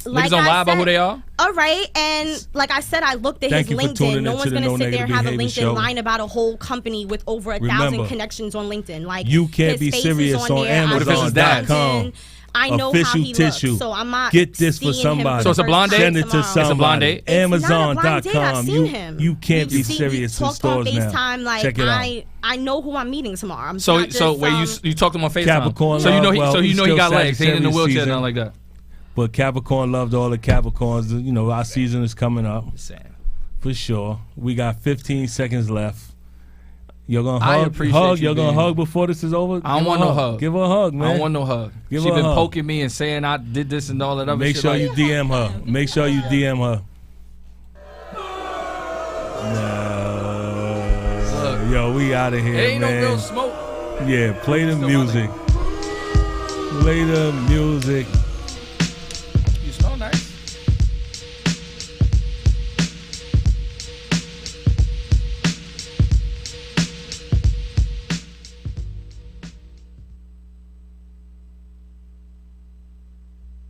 Like Niggas don't I lie about who said- they are? All right, and like I said, I looked at Thank his you for tuning LinkedIn. No into one's the gonna No sit there and have a Negative LinkedIn Behavior Show. line about a whole company with over 1,000 Remember, connections on LinkedIn. Like You Can't his Be face Serious is on there. I've Amazon.com. seen I know Official how he tissue. looks, so I'm not Get this for seeing him somebody. So it's a blind date? Send it to tomorrow. somebody. It's a blind date? It's not a blind date. I've Amazon.com. seen him. You can't be We've seen- serious we in talked on stores now. FaceTime. Like Check it out. I know who I'm meeting tomorrow. I'm So not so just, wait, you talked to him on FaceTime. Capricorn So you know love, he well, so you it's know he still got legs. He ain't in the Sagittarius wheelchair, season. nothing like that. But Capricorn loved all the Capricorns. You know, our season is coming up for sure. We got 15 seconds left. You're gonna I hug. appreciate you You're gonna being- hug before this is over. I don't Give want her no a hug. Give her a hug, man. I don't want no hug. Give She her a been hug. poking me and saying I did this and all that other Make shit. sure like- you DM her. Make sure you DM her. Look. Yo, we out of here, It ain't man. no real smoke. Yeah, play the Still music. Play the music.